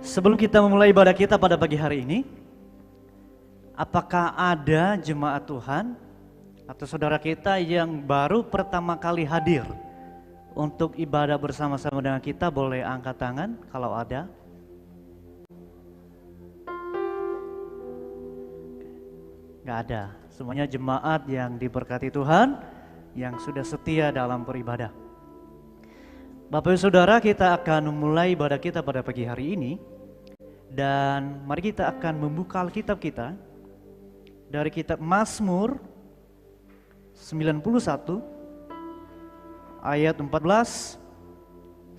Sebelum kita memulai ibadah kita pada pagi hari ini, apakah ada jemaat Tuhan atau saudara kita yang baru pertama kali hadir untuk ibadah bersama-sama dengan kita? Boleh angkat tangan kalau ada. Gak ada, semuanya jemaat yang diberkati Tuhan, yang sudah setia dalam beribadah. Bapak Ibu Saudara, kita akan memulai ibadah kita pada pagi hari ini. Dan mari kita akan membuka Alkitab kita dari kitab Mazmur 91 ayat 14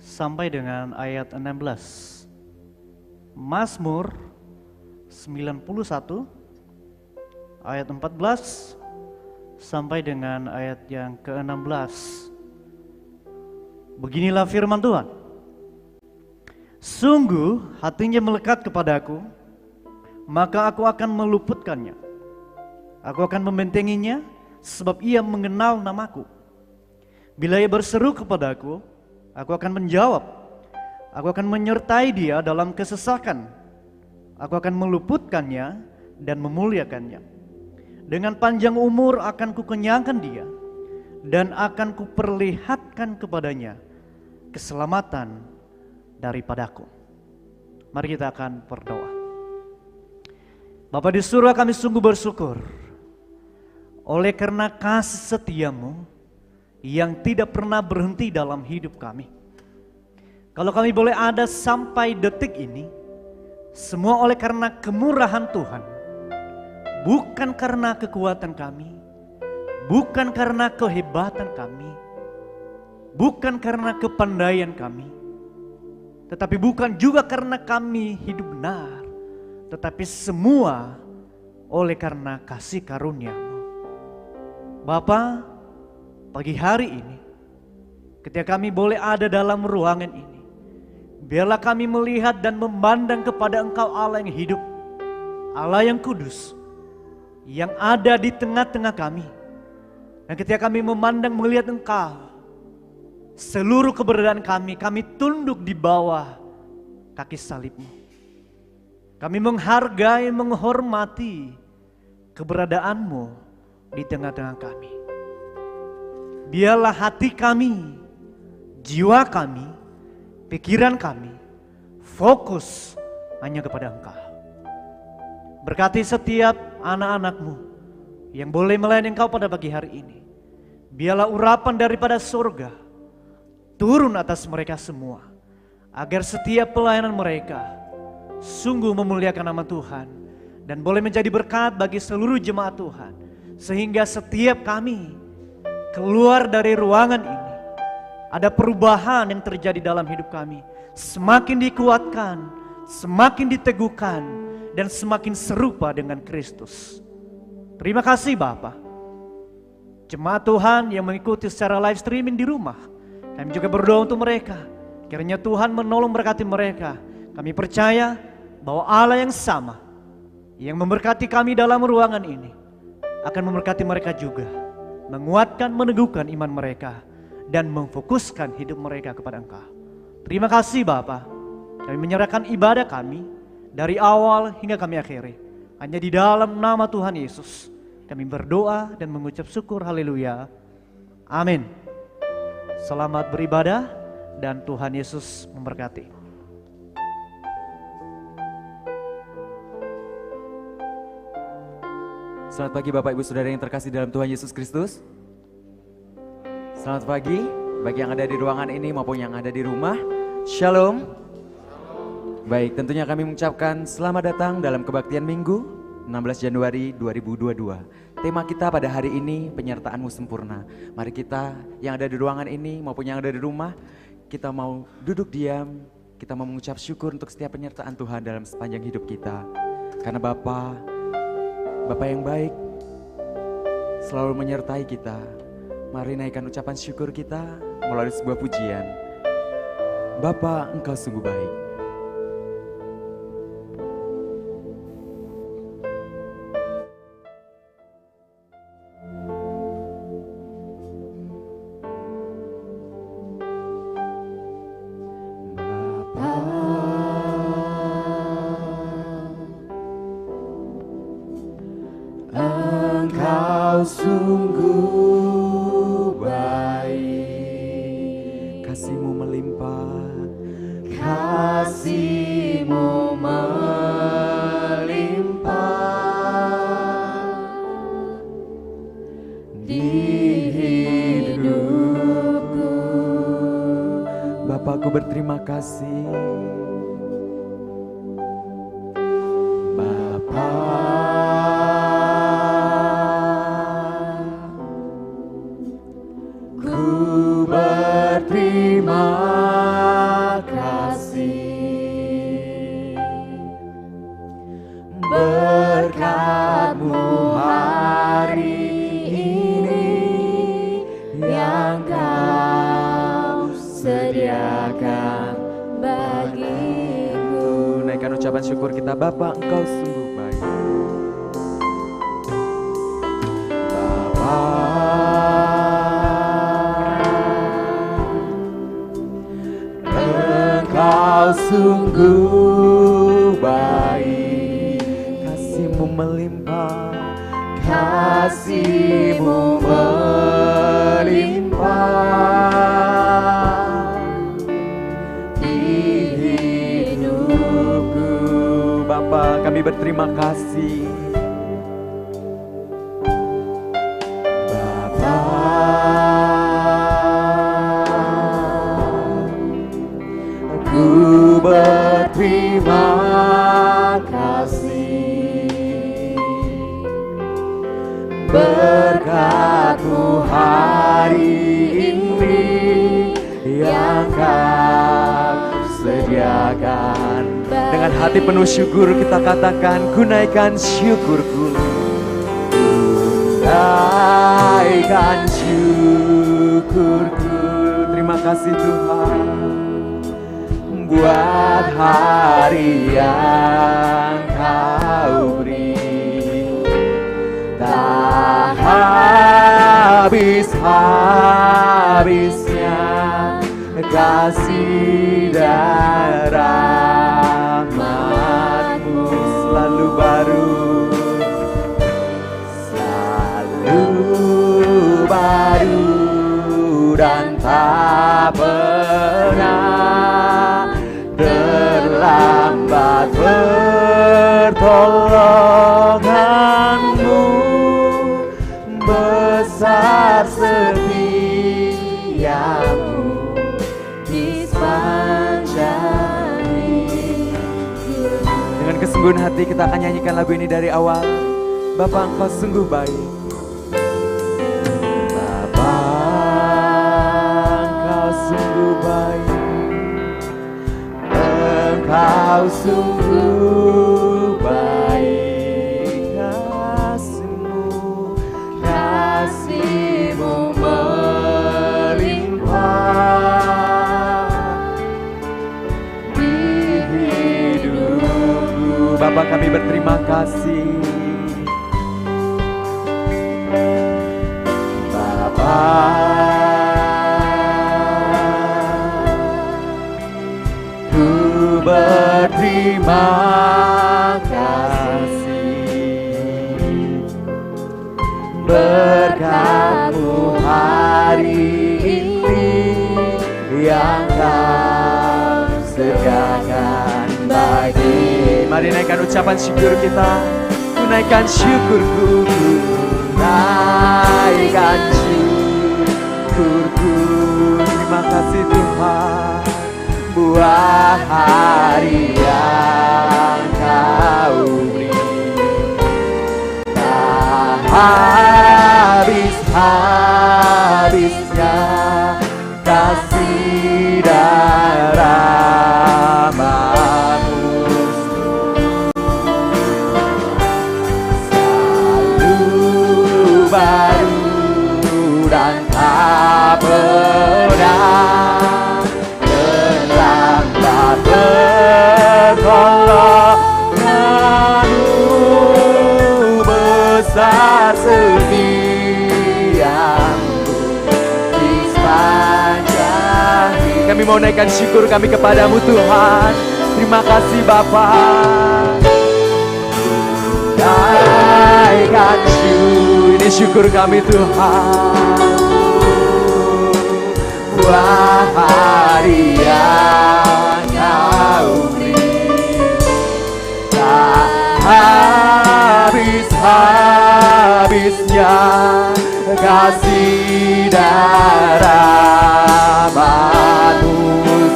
sampai dengan ayat 16. Mazmur 91 ayat 14 sampai dengan ayat yang ke-16. Beginilah firman Tuhan. Sungguh hatinya melekat kepadaku, maka aku akan meluputkannya. Aku akan membentenginya, sebab ia mengenal namaku. Bila ia berseru kepadaku, aku akan menjawab. Aku akan menyertai dia dalam kesesakan. Aku akan meluputkannya dan memuliakannya. Dengan panjang umur akan kukenyangkan dia, dan akan kuperlihatkan kepadanya keselamatan daripadaku. Mari kita akan berdoa. Bapa di surga, kami sungguh bersyukur oleh karena kasih setiamu yang tidak pernah berhenti dalam hidup kami. Kalau kami boleh ada sampai detik ini, semua oleh karena kemurahan Tuhan, bukan karena kekuatan kami, bukan karena kehebatan kami, bukan karena kepandaian kami, tetapi bukan juga karena kami hidup benar, tetapi semua oleh karena kasih karunia-Mu. Bapa, pagi hari ini, ketika kami boleh ada dalam ruangan ini, biarlah kami melihat dan memandang kepada Engkau Allah yang hidup, Allah yang kudus, yang ada di tengah-tengah kami. Dan ketika kami memandang melihat Engkau, seluruh keberadaan kami tunduk di bawah kaki salib-Mu. Kami menghargai, menghormati keberadaan-Mu di tengah-tengah kami. Biarlah hati kami, jiwa kami, pikiran kami fokus hanya kepada Engkau. Berkati setiap anak-anak-Mu yang boleh melayani Engkau pada pagi hari ini. Biarlah urapan daripada surga turun atas mereka semua, agar setiap pelayanan mereka sungguh memuliakan nama Tuhan dan boleh menjadi berkat bagi seluruh jemaat Tuhan, sehingga setiap kami keluar dari ruangan ini ada perubahan yang terjadi dalam hidup kami, semakin dikuatkan, semakin diteguhkan, dan semakin serupa dengan Kristus. Terima kasih Bapa. Jemaat Tuhan yang mengikuti secara live streaming di rumah, kami juga berdoa untuk mereka. Kiranya Tuhan menolong berkati mereka. Kami percaya bahwa Allah yang sama, yang memberkati kami dalam ruangan ini, akan memberkati mereka juga, menguatkan, meneguhkan iman mereka, dan memfokuskan hidup mereka kepada Engkau. Terima kasih Bapa. Kami menyerahkan ibadah kami dari awal hingga kami akhiri hanya di dalam nama Tuhan Yesus. Kami berdoa dan mengucap syukur. Haleluya. Amin. Selamat beribadah dan Tuhan Yesus memberkati. Selamat pagi Bapak Ibu Saudara yang terkasih dalam Tuhan Yesus Kristus. Selamat pagi bagi yang ada di ruangan ini maupun yang ada di rumah. Shalom. Baik, tentunya kami mengucapkan selamat datang dalam kebaktian Minggu 16 Januari 2022. Tema kita pada hari ini, penyertaan-Mu sempurna. Mari kita yang ada di ruangan ini maupun yang ada di rumah, kita mau duduk diam, kita mau mengucap syukur untuk setiap penyertaan Tuhan dalam sepanjang hidup kita. Karena Bapa yang baik selalu menyertai kita. Mari naikkan ucapan syukur kita melalui sebuah pujian. Bapa, Engkau sungguh baik. sungguh baik, kasih-Mu melimpah, kasih-Mu melimpah di hidupku. Bapakku berterima kasih. Ku berterima kasih, berkat-Mu hari ini yang Kau sediakan bagiku. Naikkan ucapan syukur kita. Bapa, Engkau sungguh baik. Engkau sungguh baik, kasih-Mu melimpah, kasih-Mu melimpah di hidupku. Bapa, kami berterima kasih. Ku berterima kasih, berkat-Mu hari ini yang Kau sediakan. Dengan hati penuh syukur kita katakan, kunaikan syukurku, kunaikan syukurku. Terima kasih Tuhan buat hari yang Kau beri, tak habis-habisnya kasih dan rahmat-Mu selalu baru, dan tak pernah terlambat pertolongan-Mu, besar setia-Mu di sepanjang hidup. dengan kesungguhan hati kita akan nyanyikan lagu ini dari awal. Bapa, Engkau sungguh baik. Bapa, Engkau sungguh baik, Engkau sungguh baik, kasih-Mu melimpah di hidupku. Bapa, kami berterima kasih. Ku berterima kasih, berkat-Mu hari ini yang Kau sediakan bagi. Mari naikkan ucapan syukur kita. Kunaikan syukurku, naikkan syukurku. terima kasih Tuhan buat hari yang Kau beri, tak habis-habisnya kasih dan rahmat-Mu, selalu baru dan tak pernah terlambat pertolongan-Mu, besar setia-Mu di sepanjang hidup. Kami mau naikkan syukur kami kepadamu Tuhan. Terima kasih Bapa. Naikkan syukur Ini syukur kami Tuhan. Buah hari yang Kau beri tak habis-habisnya kasih darah-Mu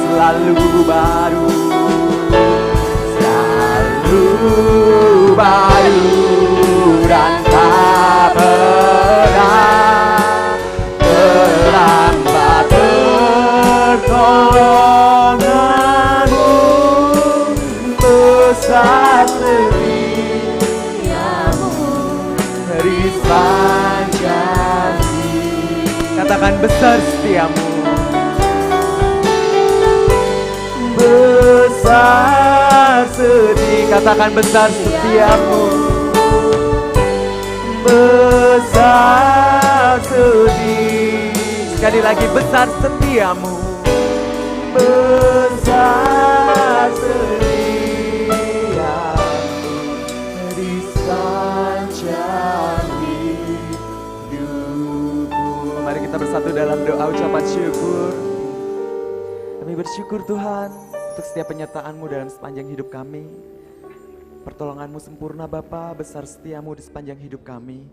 selalu baru dan tak pernah terlambat pertolongan-Mu, besar setiamu dari sepanjang hidup. Katakan besar setiamu. Besar sedih, katakan besar setiamu. Besar sedih, Sekali lagi besar setiamu. besar setiamu di sepanjang hidupku. Mari kita bersatu dalam doa ucapan syukur. Kami bersyukur Tuhan untuk setiap penyertaan-Mu dalam sepanjang hidup kami. Pertolongan-Mu sempurna Bapa, besar setiamu di sepanjang hidup kami.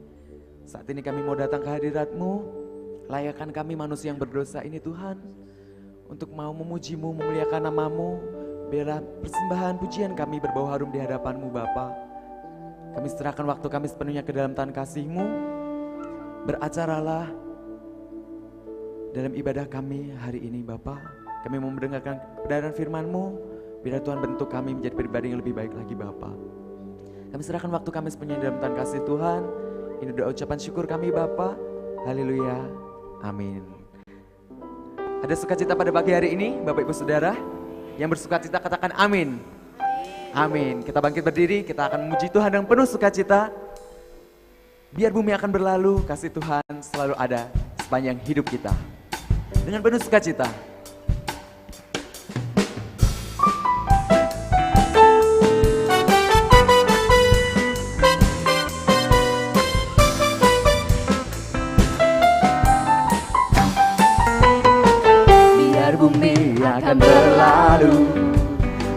Saat ini kami mau datang ke hadirat-Mu, layakkan kami manusia yang berdosa ini Tuhan, untuk mau memuji-Mu, memuliakan nama-Mu. Biarlah persembahan pujian kami berbau harum di hadapan-Mu Bapa. Kami serahkan waktu kami sepenuhnya ke dalam tangan kasih-Mu. Beracaralah dalam ibadah kami hari ini Bapa. Kami mau mendengarkan kebenaran firman-Mu. Biar Tuhan bentuk kami menjadi pribadi yang lebih baik lagi Bapa. Kami serahkan waktu kami sepenuhnya dalam tangan kasih Tuhan. Ini doa ucapan syukur kami Bapa. Haleluya. Amin. Ada sukacita pada pagi hari ini Bapak Ibu Saudara? Yang bersukacita katakan amin. Amin. Kita bangkit berdiri, kita akan memuji Tuhan dengan penuh sukacita. Biar bumi akan berlalu, kasih Tuhan selalu ada sepanjang hidup kita. Dengan penuh sukacita. Bumi akan berlalu,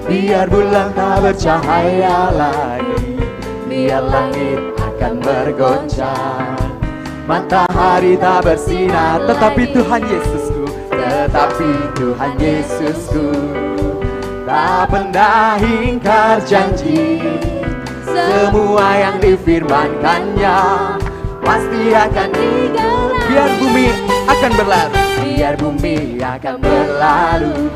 biar bulan tak bercahaya lagi, biar langit akan bergoncang, matahari tak bersinar, Tetapi Tuhan Yesusku, tetapi Tuhan Yesusku tak pernah ingkar janji. Semua yang difirmankannya pasti akan digenapi. biar bumi akan berlalu. Biar bumi akan berlalu,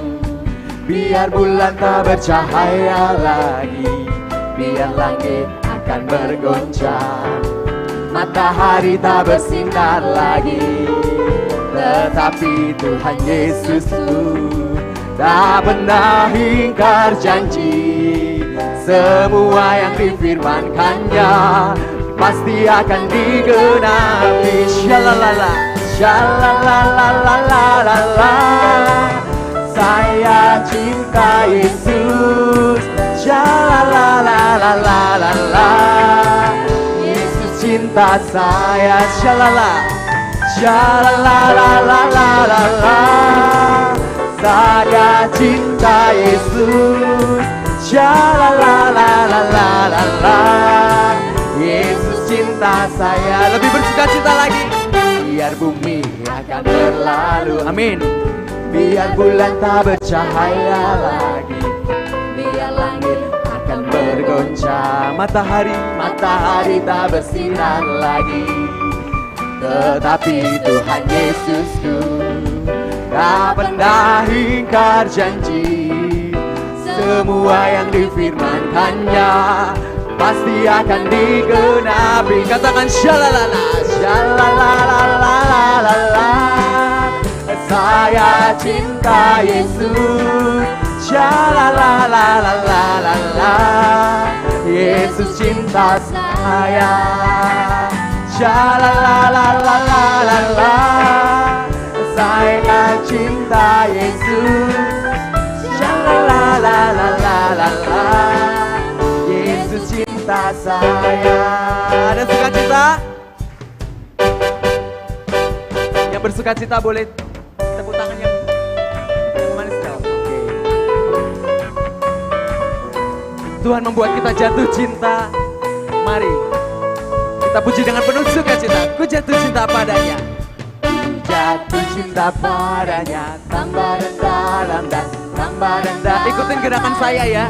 biar bulan tak bercahaya lagi, biar langit akan bergoncang, matahari tak bersinar lagi. Tetapi Tuhan Yesusku tak pernah ingkar janji. Semua yang difirmankannya pasti akan digenapi. Shalalala, shalalalalalala. Saya cinta Yesus. Shalalalalalala. Yesus cinta saya. Shalala, shalalalalalala. Saya cinta Yesus. Shalalalalalala. Yesus cinta saya. Lebih bersukacita lagi. Biar bumi akan berlalu, amin. Biar bulan tak bercahaya lagi, biar langit akan bergoncang, matahari tak bersinar lagi. Tetapi Tuhan Yesusku tak pernah ingkar janji. Semua yang difirmankannya pasti akan digenapi. Katakan shalalala, shalalalalalala. Saya cinta Yesus. Shalalalalalala. Yesus cinta saya. Shalalalalalala. Saya cinta Yesus. Shalalalalalala. Yesus cinta saya. Ada sukacita? bersuka cita boleh tepuk tangan yang manis dong. Oke. Tuhan membuat kita jatuh cinta. Mari kita puji dengan penuh sukacita. Ku jatuh cinta padanya. Jatuh cinta padanya, tambah dan dalam dan tambah dan dalam. Ikutin gerakan saya ya.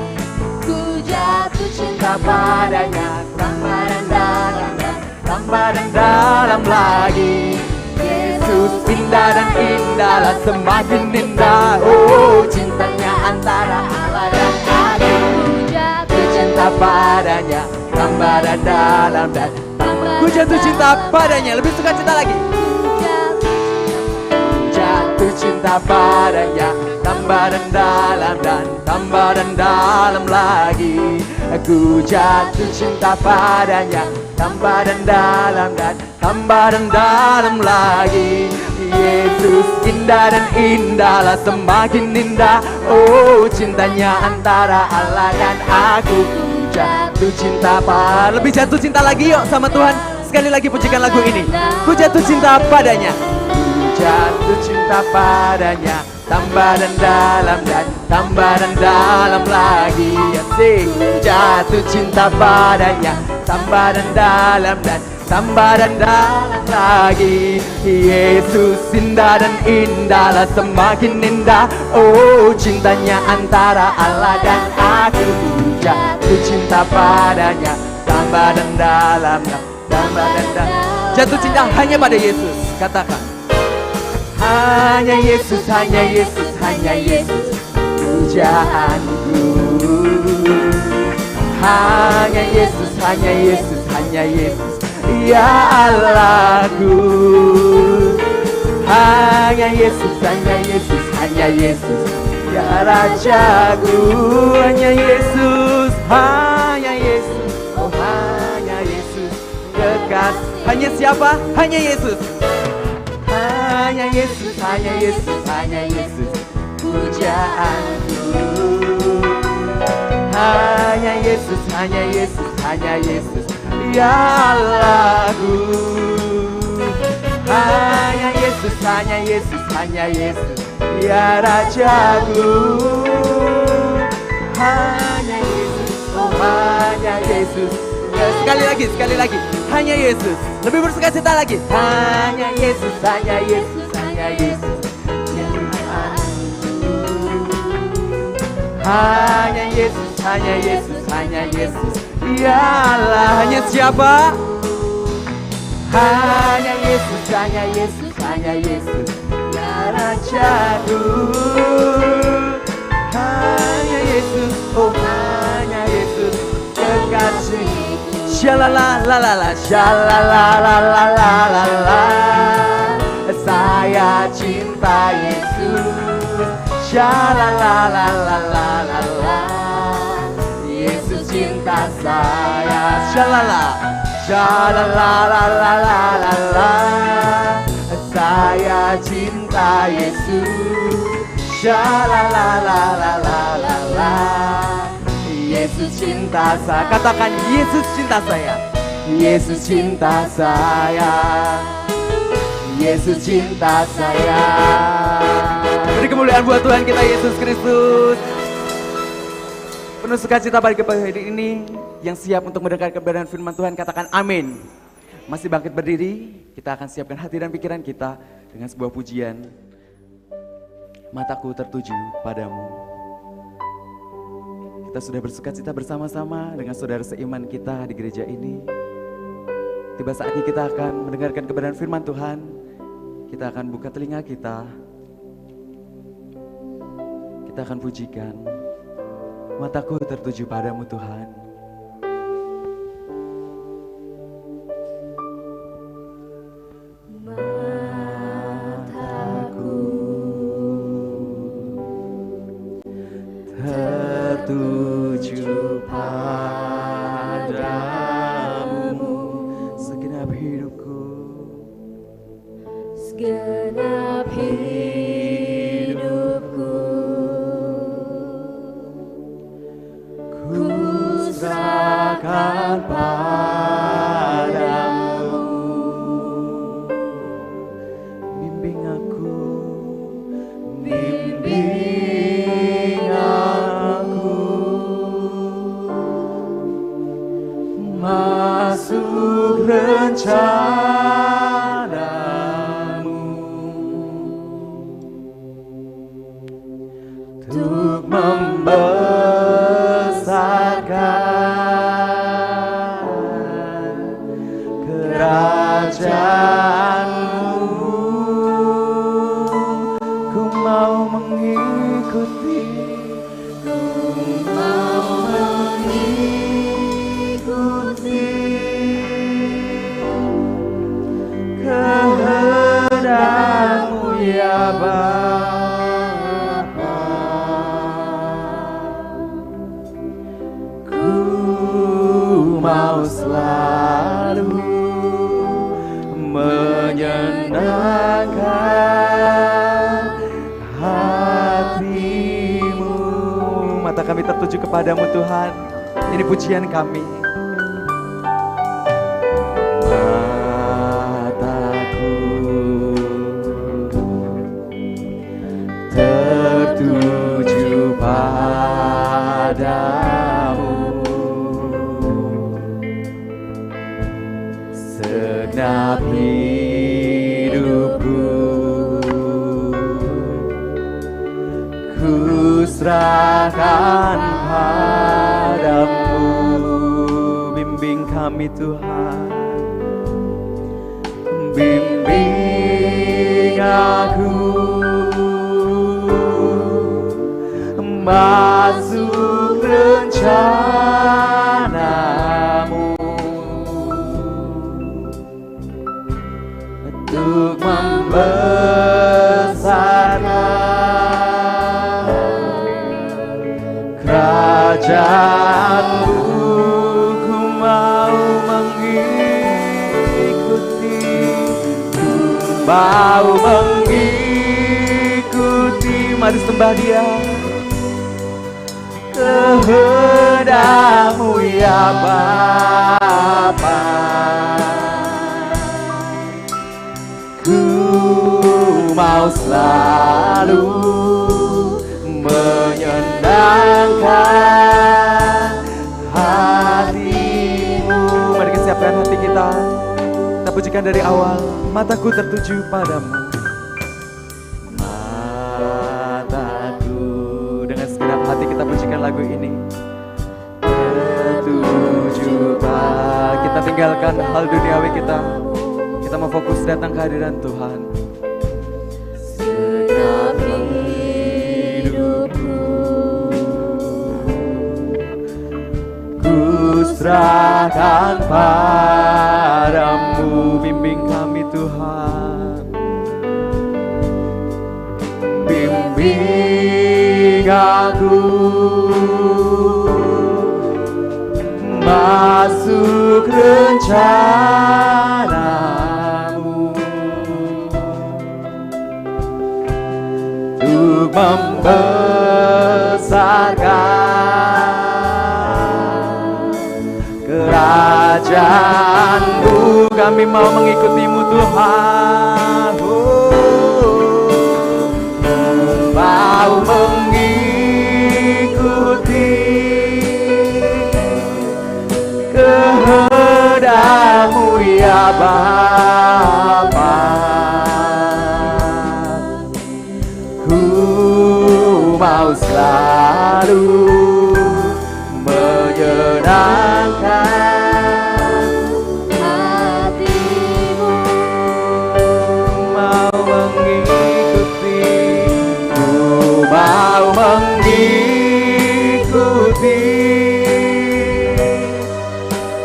Ku jatuh cinta padanya, tambah dan dalam dan tambah dan dalam lagi. Yesus indah dan indahlah, semakin indah. Oh, cintanya antara Allah dan aku. Jatuh cinta padanya, tambah dan dalam dan tambah. Ku jatuh cinta padanya. Lebih suka cinta lagi. Jatuh cinta padanya, tambah dan dalam dan tambah dan dalam lagi. Aku jatuh cinta padanya, tambah dan dalam dan tambah dan dalam lagi. Yesus indah dan indahlah, semakin indah. Oh, cintanya antara Allah dan aku. Jatuh cinta padanya. Lebih jatuh cinta lagi yuk sama Tuhan. Sekali lagi pujikan lagu ini. Ku jatuh cinta padanya. Jatuh cinta padanya, tambah dan dalam dan tambah dan dalam lagi. Asik. Jatuh cinta padanya, tambah dan dalam dan tambah dan dalam lagi. Yesus indah dan indahlah, semakin indah. Oh, cintanya antara Allah dan aku. Jatuh cinta padanya, tambah dan dalam dan tambah dan dalam. Jatuh cinta hanya pada Yesus. Katakan. Hanya Yesus, hanya Yesus, hanya Yesus, pujaanku. Hanya Yesus, hanya Yesus, hanya Yesus, ya Allahku. Hanya Yesus, hanya Yesus, hanya Yesus, ya Rajaku. Hanya Yesus, hanya Yesus, oh hanya Yesus, kekasih. Hanya siapa? Hanya Yesus. Hanya Yesus, hanya Yesus, hanya Yesus, pujaanku. Hanya Yesus, hanya Yesus, hanya Yesus, ya Allahku. Hanya Yesus, hanya Yesus, hanya Yesus, ya Rajaku. Hanya Yesus, oh hanya Yesus. Sekali lagi. Hanya Yesus. Lebih bersuka cita lagi. Hanya Yesus, hanya Yesus, hanya Yesus, ya hanya Yesus, hanya Yesus, hanya Yesus, ya Allah. Hanya siapa? Hanya Yesus, hanya Yesus, hanya Yesus, ya Rajaku. Hanya Yesus, oh hanya Yesus, kekasih. Shalala la la la. Shalala la la la la la. Saya cinta Yesus. Shalala la la la la la. Yesus cinta saya. Shalala. Shalala la la la la la. Saya cinta Yesus. Shalala la la la la la. Yesus cinta saya. Katakan Yesus cinta saya. Yesus cinta saya. Yesus cinta saya. Beri kemuliaan buat Tuhan kita Yesus Kristus. Penuh sukacita bagi kepada hari ini yang siap untuk mendengarkan kebenaran firman Tuhan, katakan amin. Masih bangkit berdiri, kita akan siapkan hati dan pikiran kita dengan sebuah pujian. Mataku tertuju padamu. Kita sudah bersukacita bersama-sama dengan saudara seiman kita di gereja ini. Tiba saatnya kita akan mendengarkan kebenaran firman Tuhan. Kita akan buka telinga kita. Kita akan pujikan. Mataku tertuju padamu Tuhan. Tertuju padamu Segenap hidupku. segenap hidupku, ku serahkan padamu. rencanamu untuk membesarkan kerajaanmu. Ku mau mengikuti, ku mau mengikuti kehendak-Mu ya Bapa. Ku mau selalu menyenangkan hati-Mu. Mata kami tertuju kepadamu Tuhan, ini pujian kami. Mataku tertuju padamu, segenap hidupku ku serahkan padamu. Bimbing kami Tuhan, bimbing aku masuk rencana-Mu untuk membesarkan kerajaan-Mu. Ku mau mengikuti, ku mau mengikuti. Mari sembah Dia. Kehendak-Mu ya Bapa, ku mau selalu menyenangkan hati-Mu. Mari kita siapkan hati kita, kita pujikan dari awal. Mataku tertuju padamu, hati kita pujikan lagu ini. Tertuju Pak, kita tinggalkan hal duniawi kita mau fokus datang ke hadiran Tuhan. Segenap hidupku ku serahkan padamu. Bimbing kami Tuhan, bimbing aku masuk rencana-Mu untuk membesarkan kerajaan-Mu. Kami mau mengikuti-Mu Tuhan, mau mengikuti kehendak-Mu ya Bapa. Ku mau selalu menyenangkan hati-Mu, mau mengikuti, ku mau mengikuti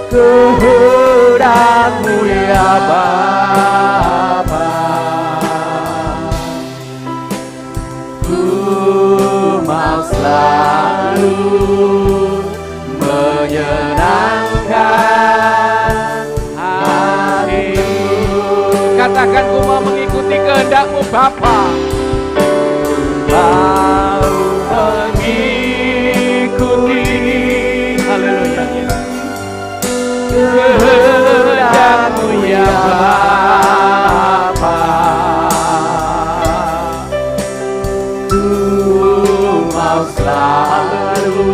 kehendak-Mu ya Bapa. Ku mau selalu menyenangkan hati-Mu. Katakan, ku mau mengikuti kehendak-Mu Bapa. Mau mengikuti, haleluya, kehendak-Mu ya Bapa. Ku mau selalu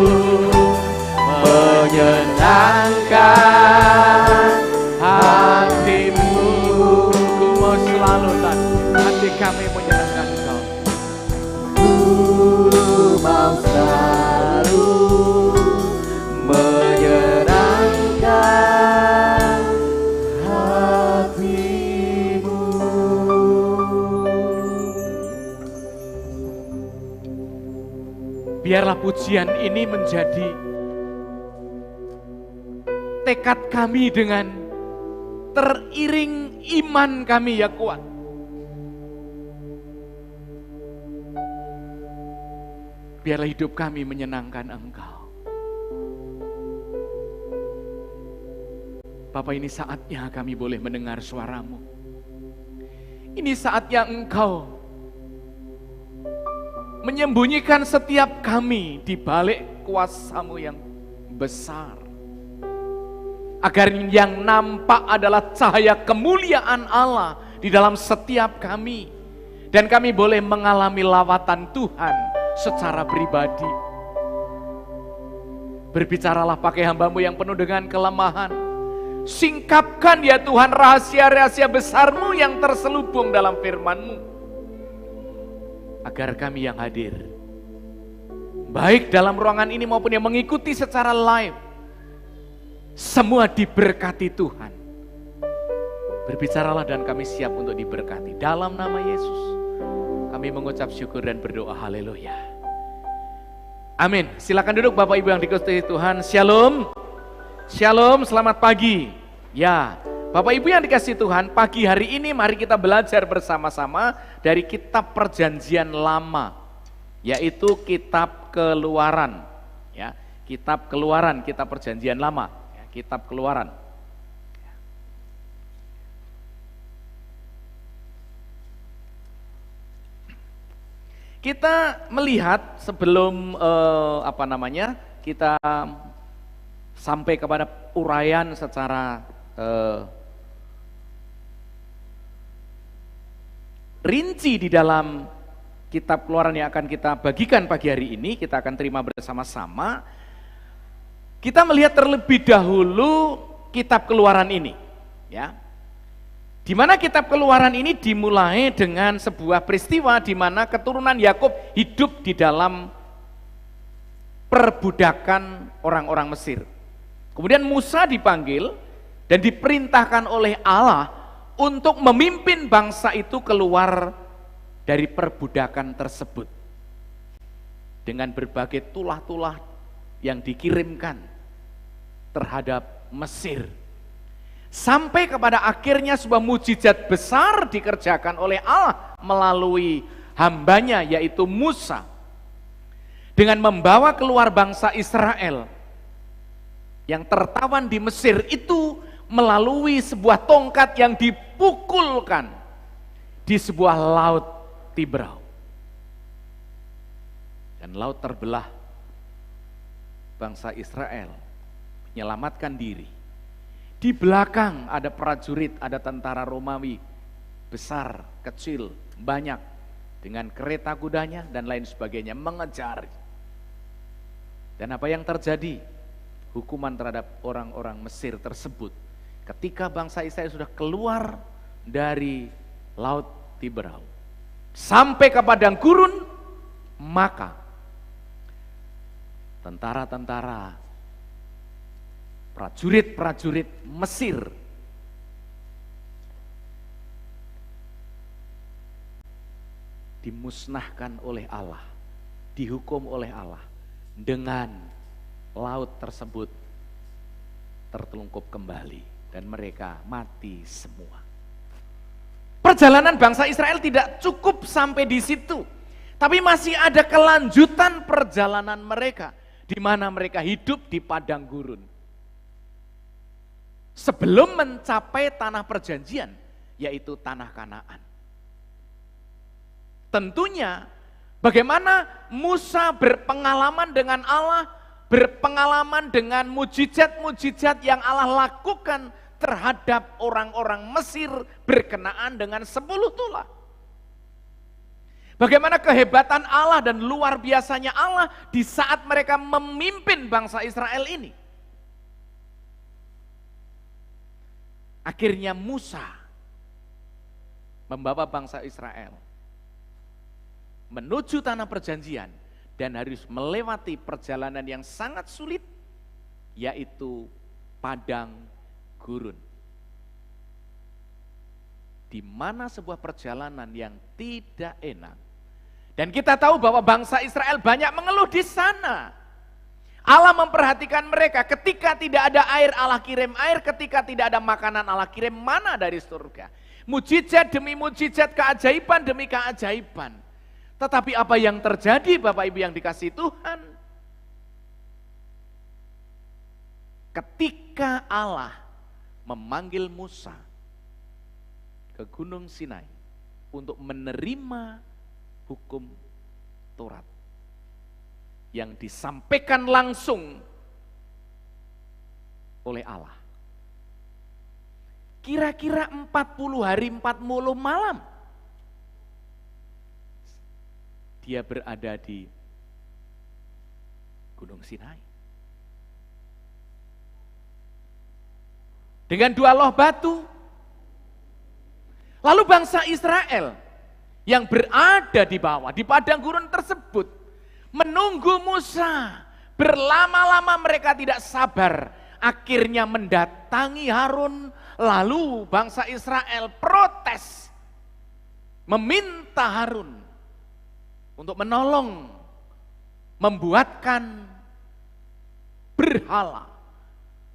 menyenangkan hati. pujian ini menjadi tekad kami dengan teriring iman kami ya kuat. Biarlah hidup kami menyenangkan Engkau. Bapa, ini saatnya kami boleh mendengar suara-Mu. Ini saatnya Engkau menyembunyikan setiap kami di balik kuasa-Mu yang besar. Agar yang nampak adalah cahaya kemuliaan Allah di dalam setiap kami. Dan kami boleh mengalami lawatan Tuhan secara pribadi. Berbicaralah pakai hamba-Mu yang penuh dengan kelemahan. Singkapkan ya Tuhan rahasia-rahasia besar-Mu yang terselubung dalam firman-Mu. Agar kami yang hadir, baik dalam ruangan ini maupun yang mengikuti secara live, semua diberkati Tuhan. Berbicaralah dan kami siap untuk diberkati. Dalam nama Yesus, kami mengucap syukur dan berdoa. Haleluya. Amin. Silakan duduk Bapak Ibu yang dikasihi Tuhan. Shalom. Shalom, selamat pagi. Ya, Bapak Ibu yang dikasihi Tuhan, pagi hari ini mari kita belajar bersama-sama dari kitab Perjanjian Lama, yaitu kitab Keluaran. Ya, kitab Keluaran, kitab Perjanjian Lama, ya, kitab Keluaran. Kita melihat sebelum kita sampai kepada uraian secara rinci di dalam kitab Keluaran yang akan kita bagikan pagi hari ini, kita akan terima bersama-sama. Kita melihat terlebih dahulu kitab Keluaran ini, ya. Di mana kitab Keluaran ini dimulai dengan sebuah peristiwa di mana keturunan Yakub hidup di dalam perbudakan orang-orang Mesir. Kemudian Musa dipanggil dan diperintahkan oleh Allah untuk memimpin bangsa itu keluar dari perbudakan tersebut. Dengan berbagai tulah-tulah yang dikirimkan terhadap Mesir. Sampai kepada akhirnya sebuah mujizat besar dikerjakan oleh Allah melalui hambanya yaitu Musa. Dengan membawa keluar bangsa Israel yang tertawan di Mesir itu melalui sebuah tongkat yang dipukulkan di sebuah laut Tiberau. Dan laut terbelah, bangsa Israel menyelamatkan diri. Di belakang ada prajurit, ada tentara Romawi, besar, kecil, banyak, dengan kereta kudanya dan lain sebagainya, mengejar. Dan apa yang terjadi? Hukuman terhadap orang-orang Mesir tersebut. Ketika bangsa Israel sudah keluar dari laut Tiberau, sampai ke padang gurun, maka tentara-tentara, prajurit-prajurit Mesir dimusnahkan oleh Allah, dihukum oleh Allah dengan laut tersebut tertelungkup kembali dan mereka mati semua. Perjalanan bangsa Israel tidak cukup sampai di situ, tapi masih ada kelanjutan perjalanan mereka di mana mereka hidup di padang gurun. Sebelum mencapai tanah perjanjian, yaitu tanah Kanaan. Tentunya bagaimana Musa berpengalaman dengan Allah, berpengalaman dengan mujizat-mujizat yang Allah lakukan terhadap orang-orang Mesir berkenaan dengan 10 tulah. Bagaimana kehebatan Allah dan luar biasanya Allah di saat mereka memimpin bangsa Israel ini. Akhirnya Musa membawa bangsa Israel menuju tanah perjanjian dan harus melewati perjalanan yang sangat sulit, yaitu padang gurun. Di mana sebuah perjalanan yang tidak enak, Dan kita tahu bahwa bangsa Israel banyak mengeluh di sana. Allah memperhatikan mereka, ketika tidak ada air, Allah kirim air, ketika tidak ada makanan, Allah kirim mana dari surga. Mujizat demi mujizat, keajaiban demi keajaiban. Tetapi apa yang terjadi Bapak Ibu yang dikasihi Tuhan? Ketika Allah memanggil Musa ke Gunung Sinai untuk menerima hukum Taurat yang disampaikan langsung oleh Allah. Kira-kira 40 hari 40 malam dia berada di Gunung Sinai. Dengan 2 loh batu. Lalu bangsa Israel yang berada di bawah, di padang gurun tersebut, menunggu Musa. Berlama-lama mereka tidak sabar. Akhirnya mendatangi Harun. Lalu bangsa Israel protes. Meminta Harun untuk menolong. Membuatkan berhala.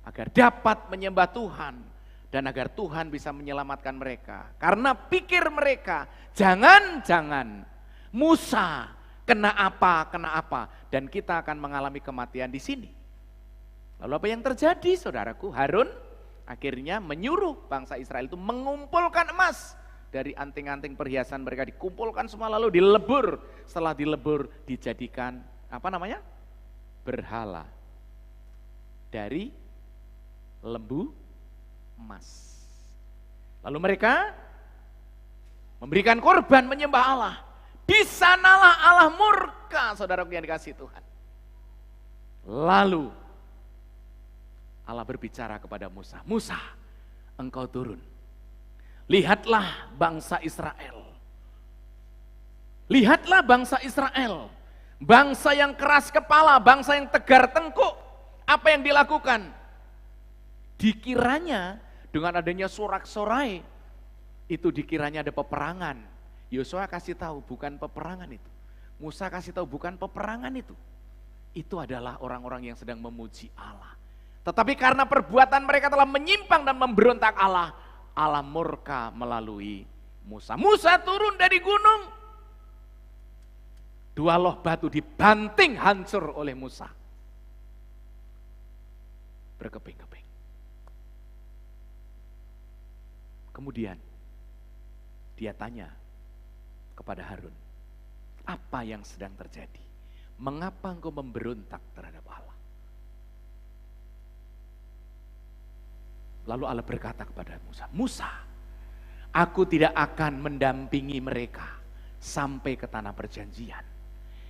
Agar dapat menyembah Tuhan. Dan agar Tuhan bisa menyelamatkan mereka. Karena pikir mereka, jangan-jangan Musa kena apa, dan kita akan mengalami kematian di sini. Lalu apa yang terjadi, saudaraku? Harun akhirnya menyuruh bangsa Israel itu mengumpulkan emas dari anting-anting perhiasan mereka, dikumpulkan semua lalu dilebur. Setelah dilebur dijadikan apa namanya? Berhala dari lembu emas. Lalu mereka memberikan korban menyembah Allah. Di sanalah Allah murka, saudaraku yang dikasihi Tuhan. Lalu Allah berbicara kepada Musa, Musa, engkau turun. Lihatlah bangsa Israel. Lihatlah bangsa Israel. Bangsa yang keras kepala, bangsa yang tegar tengkuk. Apa yang dilakukan? Dikiranya dengan adanya sorak-sorai, itu dikiranya ada peperangan. Yosua kasih tahu bukan peperangan itu. Musa kasih tahu bukan peperangan itu. Itu adalah orang-orang yang sedang memuji Allah. Tetapi karena perbuatan mereka telah menyimpang dan memberontak Allah, Allah murka melalui Musa. Musa turun dari gunung. 2 loh batu dibanting hancur oleh Musa. Berkeping-keping. Kemudian dia tanya kepada Harun, apa yang sedang terjadi? Mengapa engkau memberontak terhadap Allah? Lalu Allah berkata kepada Musa, Musa, aku tidak akan mendampingi mereka sampai ke tanah perjanjian.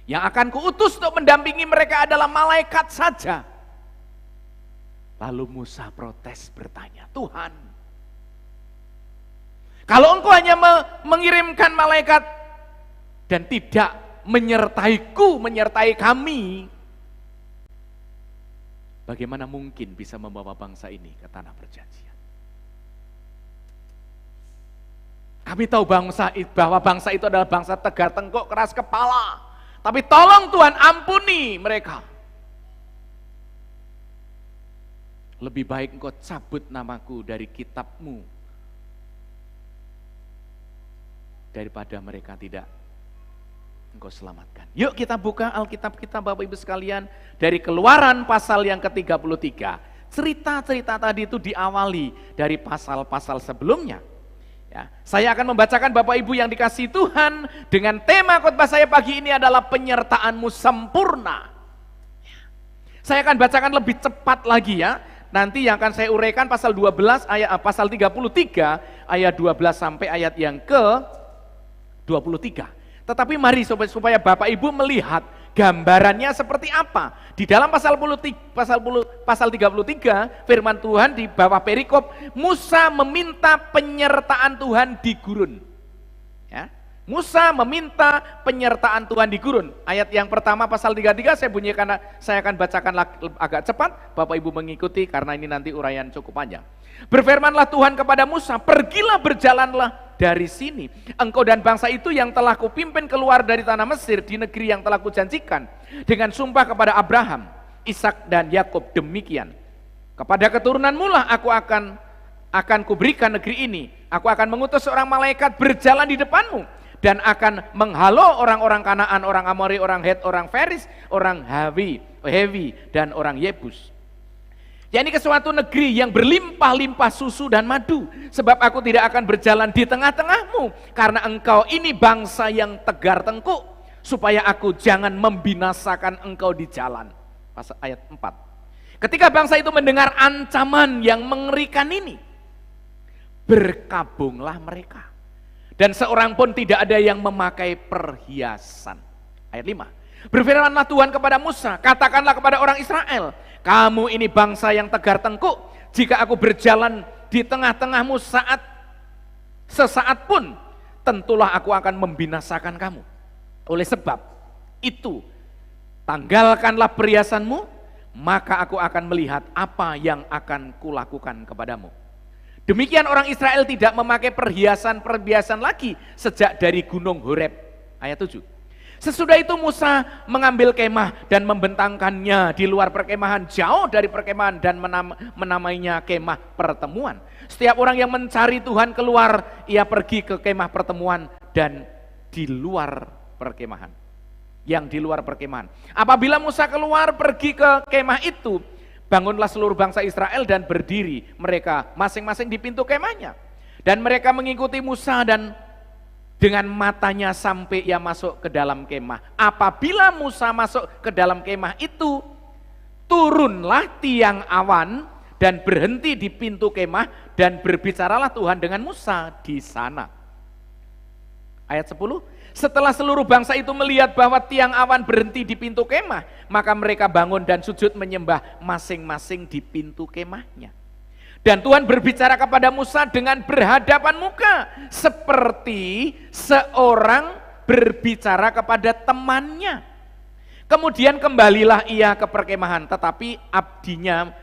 Yang akan kuutus untuk mendampingi mereka adalah malaikat saja. Lalu Musa protes bertanya, Tuhan, kalau engkau hanya mengirimkan malaikat dan tidak menyertai kami, bagaimana mungkin bisa membawa bangsa ini ke tanah perjanjian? Kami tahu bahwa bangsa itu adalah bangsa tegar tengkuk, keras kepala. Tapi tolong Tuhan, ampuni mereka. Lebih baik engkau cabut namaku dari kitab-Mu daripada mereka tidak engkau selamatkan. Yuk kita buka Alkitab kita Bapak Ibu sekalian dari Keluaran pasal yang ke-33. Cerita-cerita tadi itu diawali dari pasal-pasal sebelumnya. Ya, saya akan membacakan Bapak Ibu yang dikasihi Tuhan dengan tema khotbah saya pagi ini adalah penyertaan-Mu sempurna. Ya. Saya akan bacakan lebih cepat lagi ya. Nanti yang akan saya uraikan pasal 12 pasal 33 ayat 12 sampai ayat yang ke-23. Tetapi mari supaya Bapak Ibu melihat gambarannya seperti apa. Di dalam pasal 33 firman Tuhan di bawah perikop, Musa meminta penyertaan Tuhan di gurun. Ya. Musa meminta penyertaan Tuhan di gurun. Ayat yang pertama pasal 33 saya akan bacakan agak cepat, Bapak Ibu mengikuti karena ini nanti uraian cukup panjang. Berfirmanlah Tuhan kepada Musa, pergilah berjalanlah dari sini. Engkau dan bangsa itu yang telah kupimpin keluar dari tanah Mesir di negeri yang telah kujanjikan dengan sumpah kepada Abraham, Ishak dan Yakub demikian. Kepada keturunanmu lah aku akan kuberikan negeri ini. Aku akan mengutus seorang malaikat berjalan di depanmu dan akan menghalau orang-orang Kanaan, orang Amori, orang Het, orang Feris, orang Hewi dan orang Yebus. yakni ke suatu negeri yang berlimpah-limpah susu dan madu, sebab aku tidak akan berjalan di tengah-tengahmu, karena engkau ini bangsa yang tegar tengkuk, supaya aku jangan membinasakan engkau di jalan. Pasal ayat 4. Ketika bangsa itu mendengar ancaman yang mengerikan ini, berkabunglah mereka, dan seorang pun tidak ada yang memakai perhiasan. Ayat 5. Berfirmanlah Tuhan kepada Musa, katakanlah kepada orang Israel, kamu ini bangsa yang tegar tengkuk, jika aku berjalan di tengah-tengahmu sesaat pun, tentulah aku akan membinasakan kamu. Oleh sebab itu, tanggalkanlah perhiasanmu, maka aku akan melihat apa yang akan kulakukan kepadamu. Demikian orang Israel tidak memakai perhiasan lagi sejak dari gunung Horeb. Ayat 7. Sesudah itu Musa mengambil kemah dan membentangkannya di luar perkemahan, jauh dari perkemahan, dan menamainya kemah pertemuan. Setiap orang yang mencari Tuhan keluar, ia pergi ke kemah pertemuan dan di luar perkemahan. Yang di luar perkemahan. Apabila Musa keluar pergi ke kemah itu, bangunlah seluruh bangsa Israel dan berdiri mereka masing-masing di pintu kemahnya. Dan mereka mengikuti Musa dan dengan matanya sampai ia masuk ke dalam kemah. Apabila Musa masuk ke dalam kemah itu, turunlah tiang awan dan berhenti di pintu kemah, dan berbicaralah Tuhan dengan Musa di sana. Ayat 10. Setelah seluruh bangsa itu melihat bahwa tiang awan berhenti di pintu kemah, maka mereka bangun dan sujud menyembah masing-masing di pintu kemahnya. Dan Tuhan berbicara kepada Musa dengan berhadapan muka, seperti seorang berbicara kepada temannya. Kemudian kembalilah ia ke perkemahan, tetapi abdinya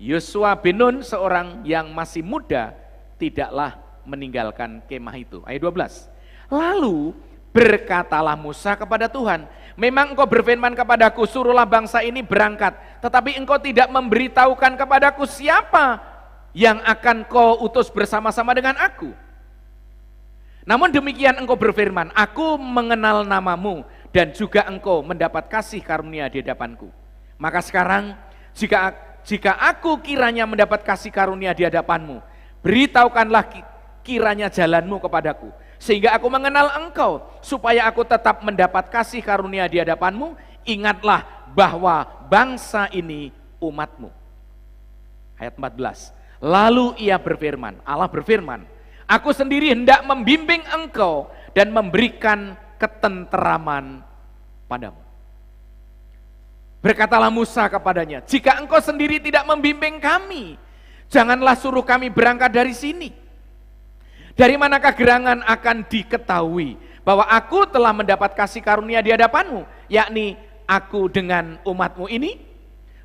Yosua bin Nun, seorang yang masih muda, tidaklah meninggalkan kemah itu. Ayat 12. Lalu berkatalah Musa kepada Tuhan, memang engkau berfirman kepadaku, suruhlah bangsa ini berangkat, tetapi engkau tidak memberitahukan kepadaku siapa yang akan kau utus bersama-sama dengan aku. Namun demikian engkau berfirman, aku mengenal namamu, dan juga engkau mendapat kasih karunia di hadapanku. Maka sekarang jika aku kiranya mendapat kasih karunia di hadapanmu, beritahukanlah kiranya jalanmu kepadaku, sehingga aku mengenal engkau, supaya aku tetap mendapat kasih karunia di hadapanmu. Ingatlah bahwa bangsa ini umatmu. Ayat 14. Lalu ia berfirman, Allah berfirman, aku sendiri hendak membimbing engkau dan memberikan ketenteraman padamu. Berkatalah Musa kepadanya, jika engkau sendiri tidak membimbing kami, janganlah suruh kami berangkat dari sini. Dari manakah gerangan akan diketahui bahwa aku telah mendapat kasih karunia di hadapanmu, yakni aku dengan umatmu ini?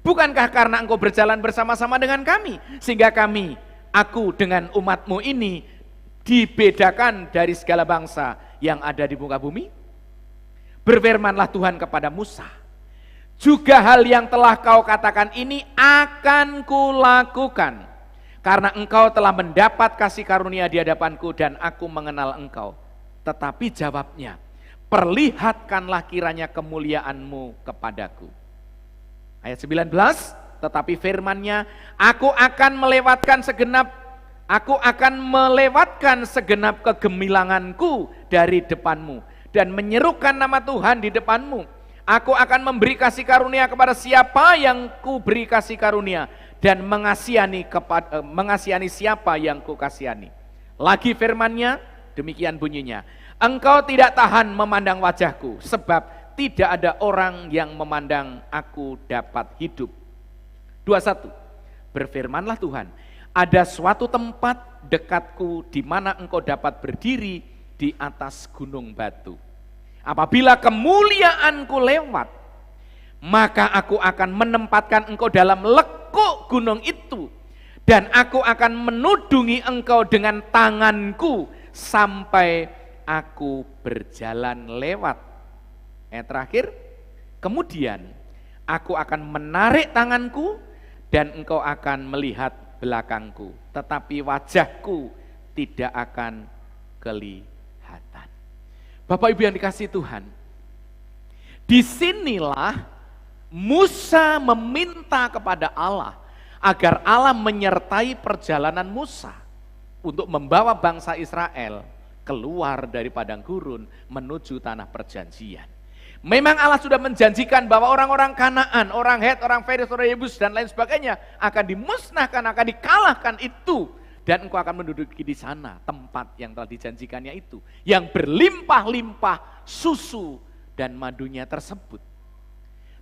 Bukankah karena engkau berjalan bersama-sama dengan kami, sehingga aku dengan umatmu ini dibedakan dari segala bangsa yang ada di muka bumi? Berfirmanlah Tuhan kepada Musa, juga hal yang telah kau katakan ini akan kulakukan, karena engkau telah mendapat kasih karunia di hadapanku dan aku mengenal engkau. Tetapi jawabnya, perlihatkanlah kiranya kemuliaanmu kepadaku. Ayat 19, tetapi firman-Nya, aku akan melewatkan segenap kegemilanganku dari depanmu dan menyerukan nama Tuhan di depanmu. Aku akan memberi kasih karunia kepada siapa yang ku beri kasih karunia, dan mengasihani siapa yang ku kasihani. Lagi firman-Nya, demikian bunyinya, engkau tidak tahan memandang wajahku, sebab tidak ada orang yang memandang aku dapat hidup. 21. Berfirmanlah Tuhan, ada suatu tempat dekatku di mana engkau dapat berdiri di atas gunung batu. Apabila kemuliaanku lewat, maka aku akan menempatkan engkau dalam lekuk gunung itu, dan aku akan menudungi engkau dengan tanganku, sampai aku berjalan lewat. Yang terakhir, kemudian aku akan menarik tanganku dan engkau akan melihat belakangku, tetapi wajahku tidak akan kelihatan. Bapak Ibu yang dikasihi Tuhan, disinilah Musa meminta kepada Allah agar Allah menyertai perjalanan Musa untuk membawa bangsa Israel keluar dari padang gurun menuju tanah perjanjian. Memang Allah sudah menjanjikan bahwa orang-orang Kanaan, orang Het, orang Feris, orang Yebus dan lain sebagainya akan dimusnahkan, akan dikalahkan itu. Dan engkau akan menduduki di sana tempat yang telah dijanjikannya itu, yang berlimpah-limpah susu dan madunya tersebut.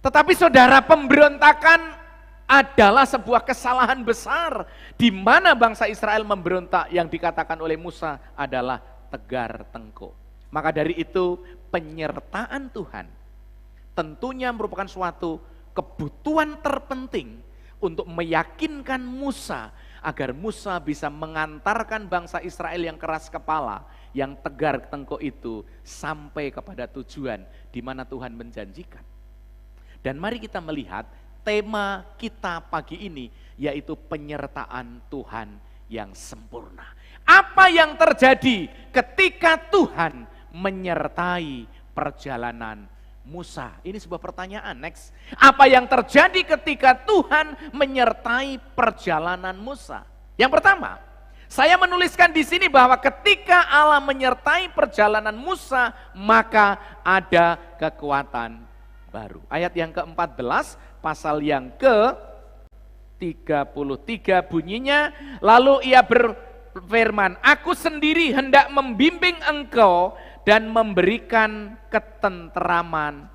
Tetapi saudara, pemberontakan adalah sebuah kesalahan besar di mana bangsa Israel memberontak yang dikatakan oleh Musa adalah tegar tengkuk. Maka dari itu penyertaan Tuhan tentunya merupakan suatu kebutuhan terpenting untuk meyakinkan Musa agar Musa bisa mengantarkan bangsa Israel yang keras kepala, yang tegar tengkuk itu sampai kepada tujuan di mana Tuhan menjanjikan. Dan mari kita melihat tema kita pagi ini yaitu penyertaan Tuhan yang sempurna. Apa yang terjadi ketika Tuhan menyertai perjalanan Musa? Ini sebuah pertanyaan. Next. Apa yang terjadi ketika Tuhan menyertai perjalanan Musa? Yang pertama, saya menuliskan di sini bahwa ketika Allah menyertai perjalanan Musa, maka ada kekuatan baru. Ayat yang ke-14, pasal yang ke-33 bunyinya, lalu ia berfirman, aku sendiri hendak membimbing engkau dan memberikan ketenteraman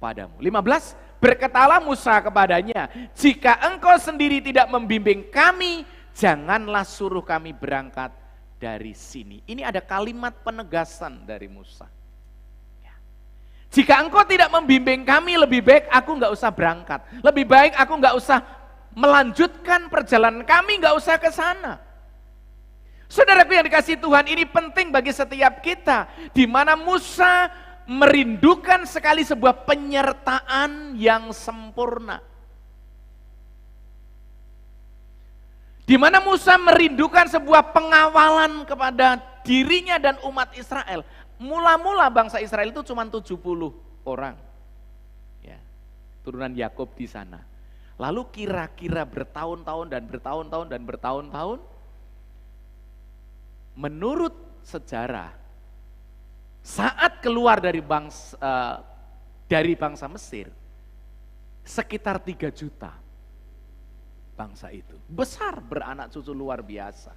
padamu. 15, berkatalah Musa kepadanya, jika engkau sendiri tidak membimbing kami, janganlah suruh kami berangkat dari sini. Ini ada kalimat penegasan dari Musa. Ya. Jika engkau tidak membimbing kami, lebih baik aku nggak usah berangkat. Lebih baik aku nggak usah melanjutkan perjalanan kami, nggak usah ke sana. Saudaraku yang dikasihi Tuhan, ini penting bagi setiap kita, di mana Musa merindukan sekali sebuah penyertaan yang sempurna. Di mana Musa merindukan sebuah pengawalan kepada dirinya dan umat Israel. Mula-mula bangsa Israel itu cuma 70 orang. Ya, turunan Yakub di sana. Lalu kira-kira bertahun-tahun dan bertahun-tahun dan bertahun-tahun, menurut sejarah, saat keluar dari bangsa Mesir, sekitar 3 juta bangsa itu. Besar, beranak cucu luar biasa.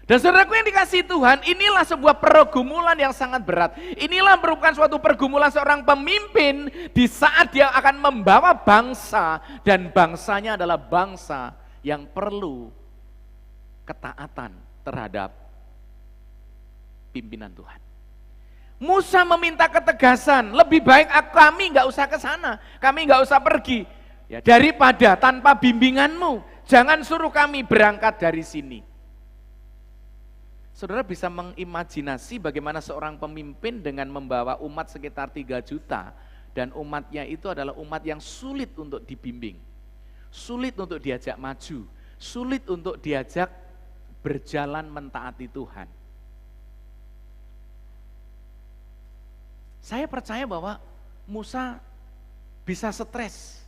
Dan saudaraku yang dikasihi Tuhan, inilah sebuah pergumulan yang sangat berat. Inilah merupakan suatu pergumulan seorang pemimpin di saat dia akan membawa bangsa, dan bangsanya adalah bangsa yang perlu ketaatan terhadap pimpinan Tuhan. Musa meminta ketegasan, lebih baik kami nggak usah ke sana, kami nggak usah pergi, ya, daripada tanpa bimbinganmu, jangan suruh kami berangkat dari sini. Saudara bisa mengimajinasi bagaimana seorang pemimpin dengan membawa umat sekitar 3 juta, dan umatnya itu adalah umat yang sulit untuk dibimbing, sulit untuk diajak maju, sulit untuk diajak berjalan mentaati Tuhan. Saya percaya bahwa Musa bisa stres.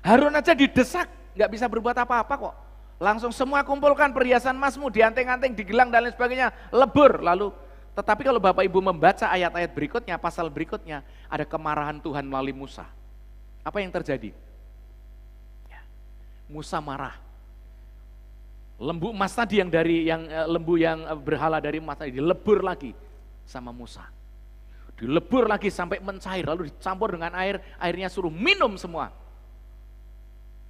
Harun aja didesak, nggak bisa berbuat apa-apa kok. Langsung semua kumpulkan perhiasan emasmu, dianting-anting, digelang dan lain sebagainya, lebur. Lalu, tetapi kalau Bapak Ibu membaca ayat-ayat berikutnya, pasal berikutnya, ada kemarahan Tuhan melalui Musa. Apa yang terjadi? Ya, Musa marah. Lembu emas tadi lembu yang berhala dari emas tadi dilebur lagi sama Musa. Dilebur lagi sampai mencair, lalu dicampur dengan air, airnya suruh minum semua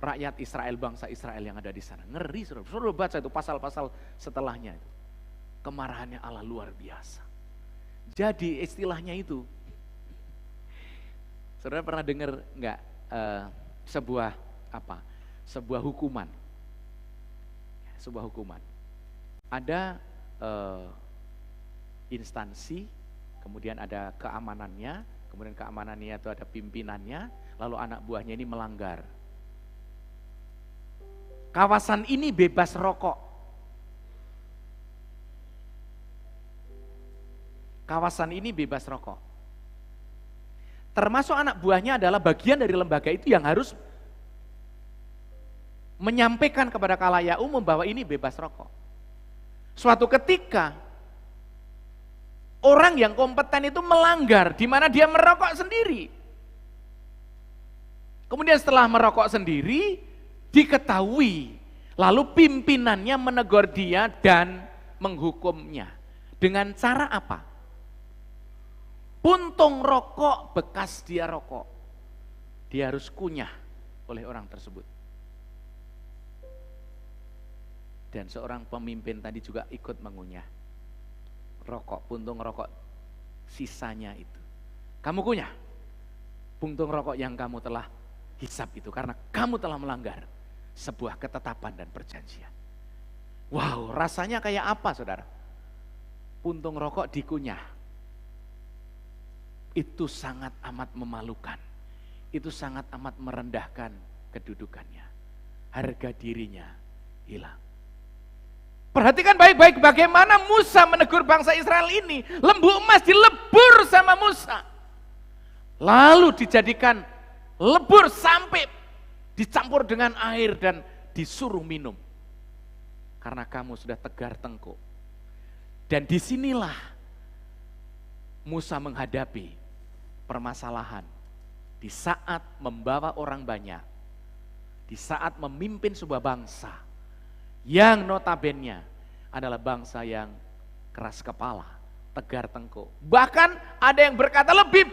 rakyat Israel, bangsa Israel yang ada di sana. Ngeri, suruh baca itu pasal-pasal setelahnya itu. Kemarahannya Allah luar biasa. Jadi istilahnya itu, saudara pernah dengar enggak sebuah hukuman? Sebuah hukuman. Ada instansi, kemudian ada keamanannya, kemudian keamanannya itu ada pimpinannya, lalu anak buahnya ini melanggar. Kawasan ini bebas rokok. Kawasan ini bebas rokok. Termasuk anak buahnya adalah bagian dari lembaga itu yang harus menyampaikan kepada khalayak umum bahwa ini bebas rokok. Suatu ketika orang yang kompeten itu melanggar, di mana dia merokok sendiri. Kemudian setelah merokok sendiri, diketahui, lalu pimpinannya menegur dia dan menghukumnya. Dengan cara apa? Puntung rokok bekas dia rokok, dia harus kunyah oleh orang tersebut. Dan seorang pemimpin tadi juga ikut mengunyah rokok, puntung rokok sisanya itu. Kamu kunyah puntung rokok yang kamu telah hisap itu, karena kamu telah melanggar sebuah ketetapan dan perjanjian. Wow, rasanya kayak apa saudara? Puntung rokok dikunyah. Itu sangat amat memalukan. Itu sangat amat merendahkan kedudukannya. Harga dirinya hilang. Perhatikan baik-baik bagaimana Musa menegur bangsa Israel ini. Lembu emas dilebur sama Musa. Lalu dijadikan lebur sampai dicampur dengan air dan disuruh minum. Karena kamu sudah tegar tengkuk. Dan disinilah Musa menghadapi permasalahan di saat membawa orang banyak, di saat memimpin sebuah bangsa yang notabene adalah bangsa yang keras kepala, tegar tengkuk. Bahkan ada yang berkata lebih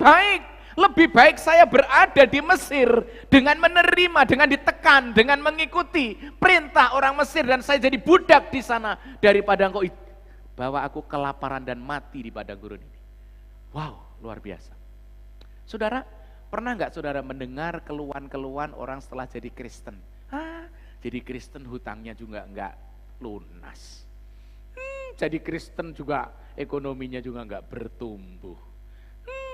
baik saya berada di Mesir dengan menerima, dengan ditekan, dengan mengikuti perintah orang Mesir dan saya jadi budak di sana daripada engkau bawa aku kelaparan dan mati di padang gurun ini. Wow, luar biasa. Saudara, pernah nggak saudara mendengar keluhan-keluhan orang setelah jadi Kristen? Jadi Kristen hutangnya juga nggak lunas. Jadi Kristen juga ekonominya juga nggak bertumbuh.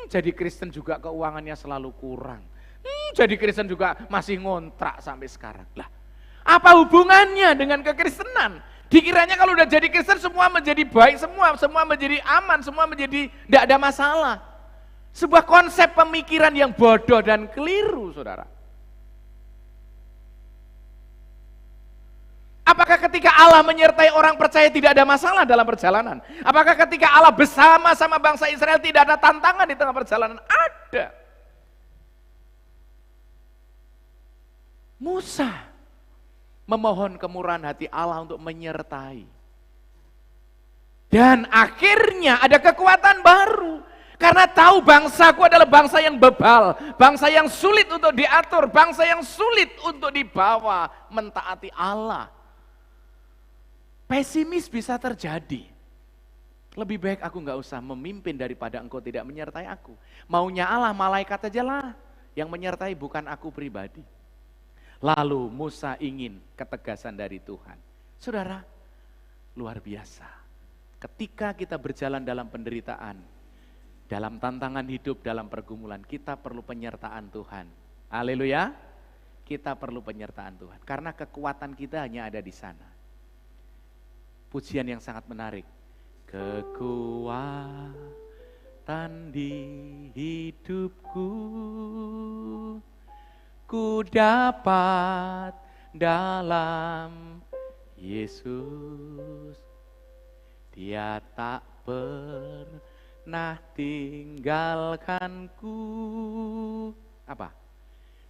Jadi Kristen juga keuangannya selalu kurang. Jadi Kristen juga masih ngontrak sampai sekarang. Lah, apa hubungannya dengan kekristenan? Dikiranya kalau udah jadi Kristen semua menjadi baik, semua menjadi aman, semua menjadi tidak ada masalah. Sebuah konsep pemikiran yang bodoh dan keliru, saudara. Apakah ketika Allah menyertai orang percaya tidak ada masalah dalam perjalanan? Apakah ketika Allah bersama-sama bangsa Israel tidak ada tantangan di tengah perjalanan? Ada. Musa memohon kemurahan hati Allah untuk menyertai. Dan akhirnya ada kekuatan baru. Karena tahu bangsaku adalah bangsa yang bebal, bangsa yang sulit untuk diatur, bangsa yang sulit untuk dibawa mentaati Allah. Pesimis bisa terjadi. Lebih baik aku nggak usah memimpin daripada engkau tidak menyertai aku. Maunya Allah, malaikat aja lah yang menyertai, bukan aku pribadi. Lalu Musa ingin ketegasan dari Tuhan. Saudara, luar biasa. Ketika kita berjalan dalam penderitaan, dalam tantangan hidup, dalam pergumulan, kita perlu penyertaan Tuhan. Haleluya. Kita perlu penyertaan Tuhan. Karena kekuatan kita hanya ada di sana. Pujian yang sangat menarik. Kekuatan di hidupku, ku dapat dalam Yesus. Dia tak pernah tinggalkanku. Apa?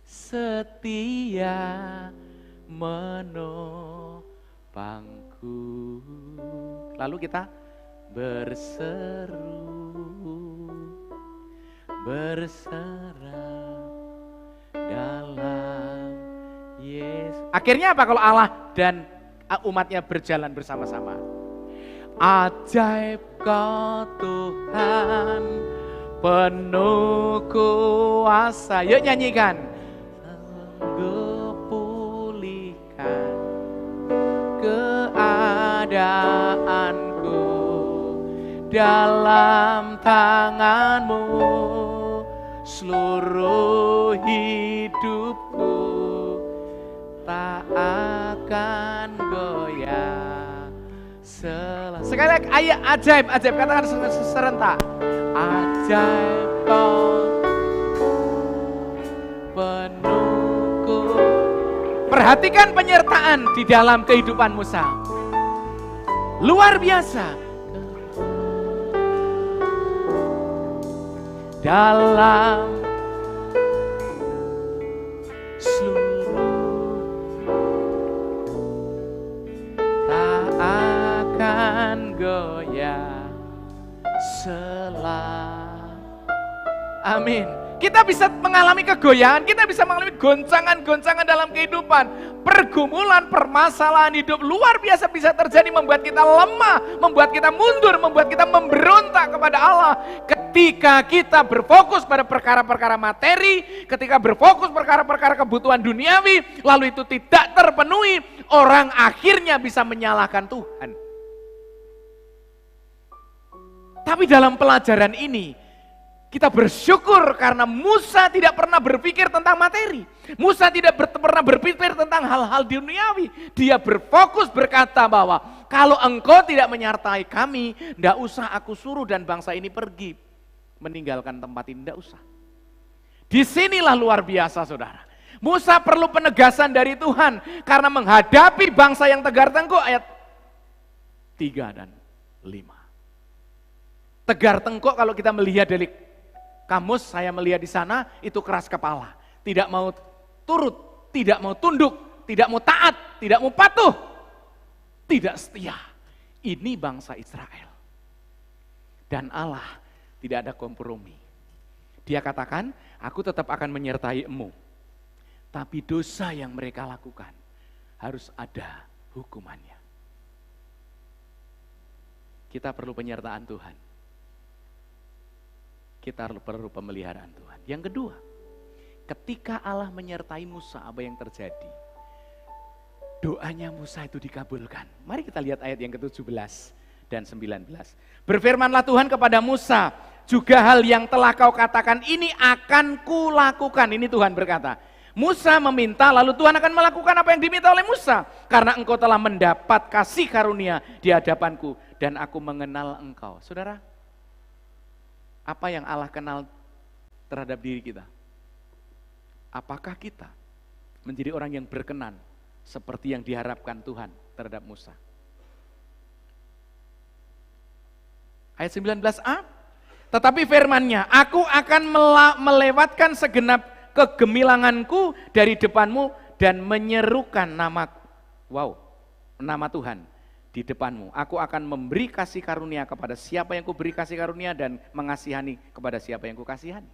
Setia menopangku. Lalu kita berserah dalam Yesus. Akhirnya apa kalau Allah dan umatnya berjalan bersama-sama? Ajaib Kau Tuhan, penuh kuasa. Yuk nyanyikan. Sanggup pulihkan keadaanku. dalam tangan-Mu, seluruh hidupku tak akan goyah. Sekali lagi, ayat ajaib, katakan serentak. Ajaib Kau penuhku. Perhatikan penyertaan di dalam kehidupan Musa. Luar biasa. Dalam seluruh tak akan goyah Amin. Kita bisa mengalami kegoyahan, kita bisa mengalami goncangan-goncangan dalam kehidupan. Pergumulan, permasalahan hidup luar biasa bisa terjadi, membuat kita lemah, membuat kita mundur, membuat kita memberontak kepada Allah. Ketika kita berfokus pada perkara-perkara materi, ketika berfokus perkara-perkara kebutuhan duniawi, lalu itu tidak terpenuhi, orang akhirnya bisa menyalahkan Tuhan. Tapi dalam pelajaran ini, kita bersyukur karena Musa tidak pernah berpikir tentang materi. Musa tidak pernah berpikir tentang hal-hal duniawi. Dia berfokus berkata bahwa kalau engkau tidak menyertai kami, tidak usah aku suruh dan bangsa ini pergi meninggalkan tempat ini, tidak usah. Disinilah luar biasa saudara. Musa perlu penegasan dari Tuhan karena menghadapi bangsa yang tegar tengkuk, ayat 3 dan 5. Tegar tengkuk kalau kita melihat dari kamus, saya melihat di sana itu keras kepala, tidak mau turut, tidak mau tunduk, tidak mau taat, tidak mau patuh, tidak setia. Ini bangsa Israel. Dan Allah tidak ada kompromi. Dia katakan, aku tetap akan menyertai-mu. Tapi dosa yang mereka lakukan harus ada hukumannya. Kita perlu penyertaan Tuhan. Kita perlu pemeliharaan Tuhan. Yang kedua, ketika Allah menyertai Musa, apa yang terjadi? Doanya Musa itu dikabulkan. Mari kita lihat ayat yang ke-17 dan 19. Berfirmanlah Tuhan kepada Musa, juga hal yang telah kau katakan ini akan kulakukan. Ini Tuhan berkata. Musa meminta, lalu Tuhan akan melakukan apa yang diminta oleh Musa. Karena engkau telah mendapat kasih karunia di hadapanku, dan aku mengenal engkau. Saudara, apa yang Allah kenal terhadap diri kita? Apakah kita menjadi orang yang berkenan seperti yang diharapkan Tuhan terhadap Musa? Ayat 19a, tetapi firman-Nya, aku akan melewatkan segenap kegemilanganku dari depanmu dan menyerukan nama Tuhan di depanmu. Aku akan memberi kasih karunia kepada siapa yang kuberi kasih karunia dan mengasihani kepada siapa yang kukasihani.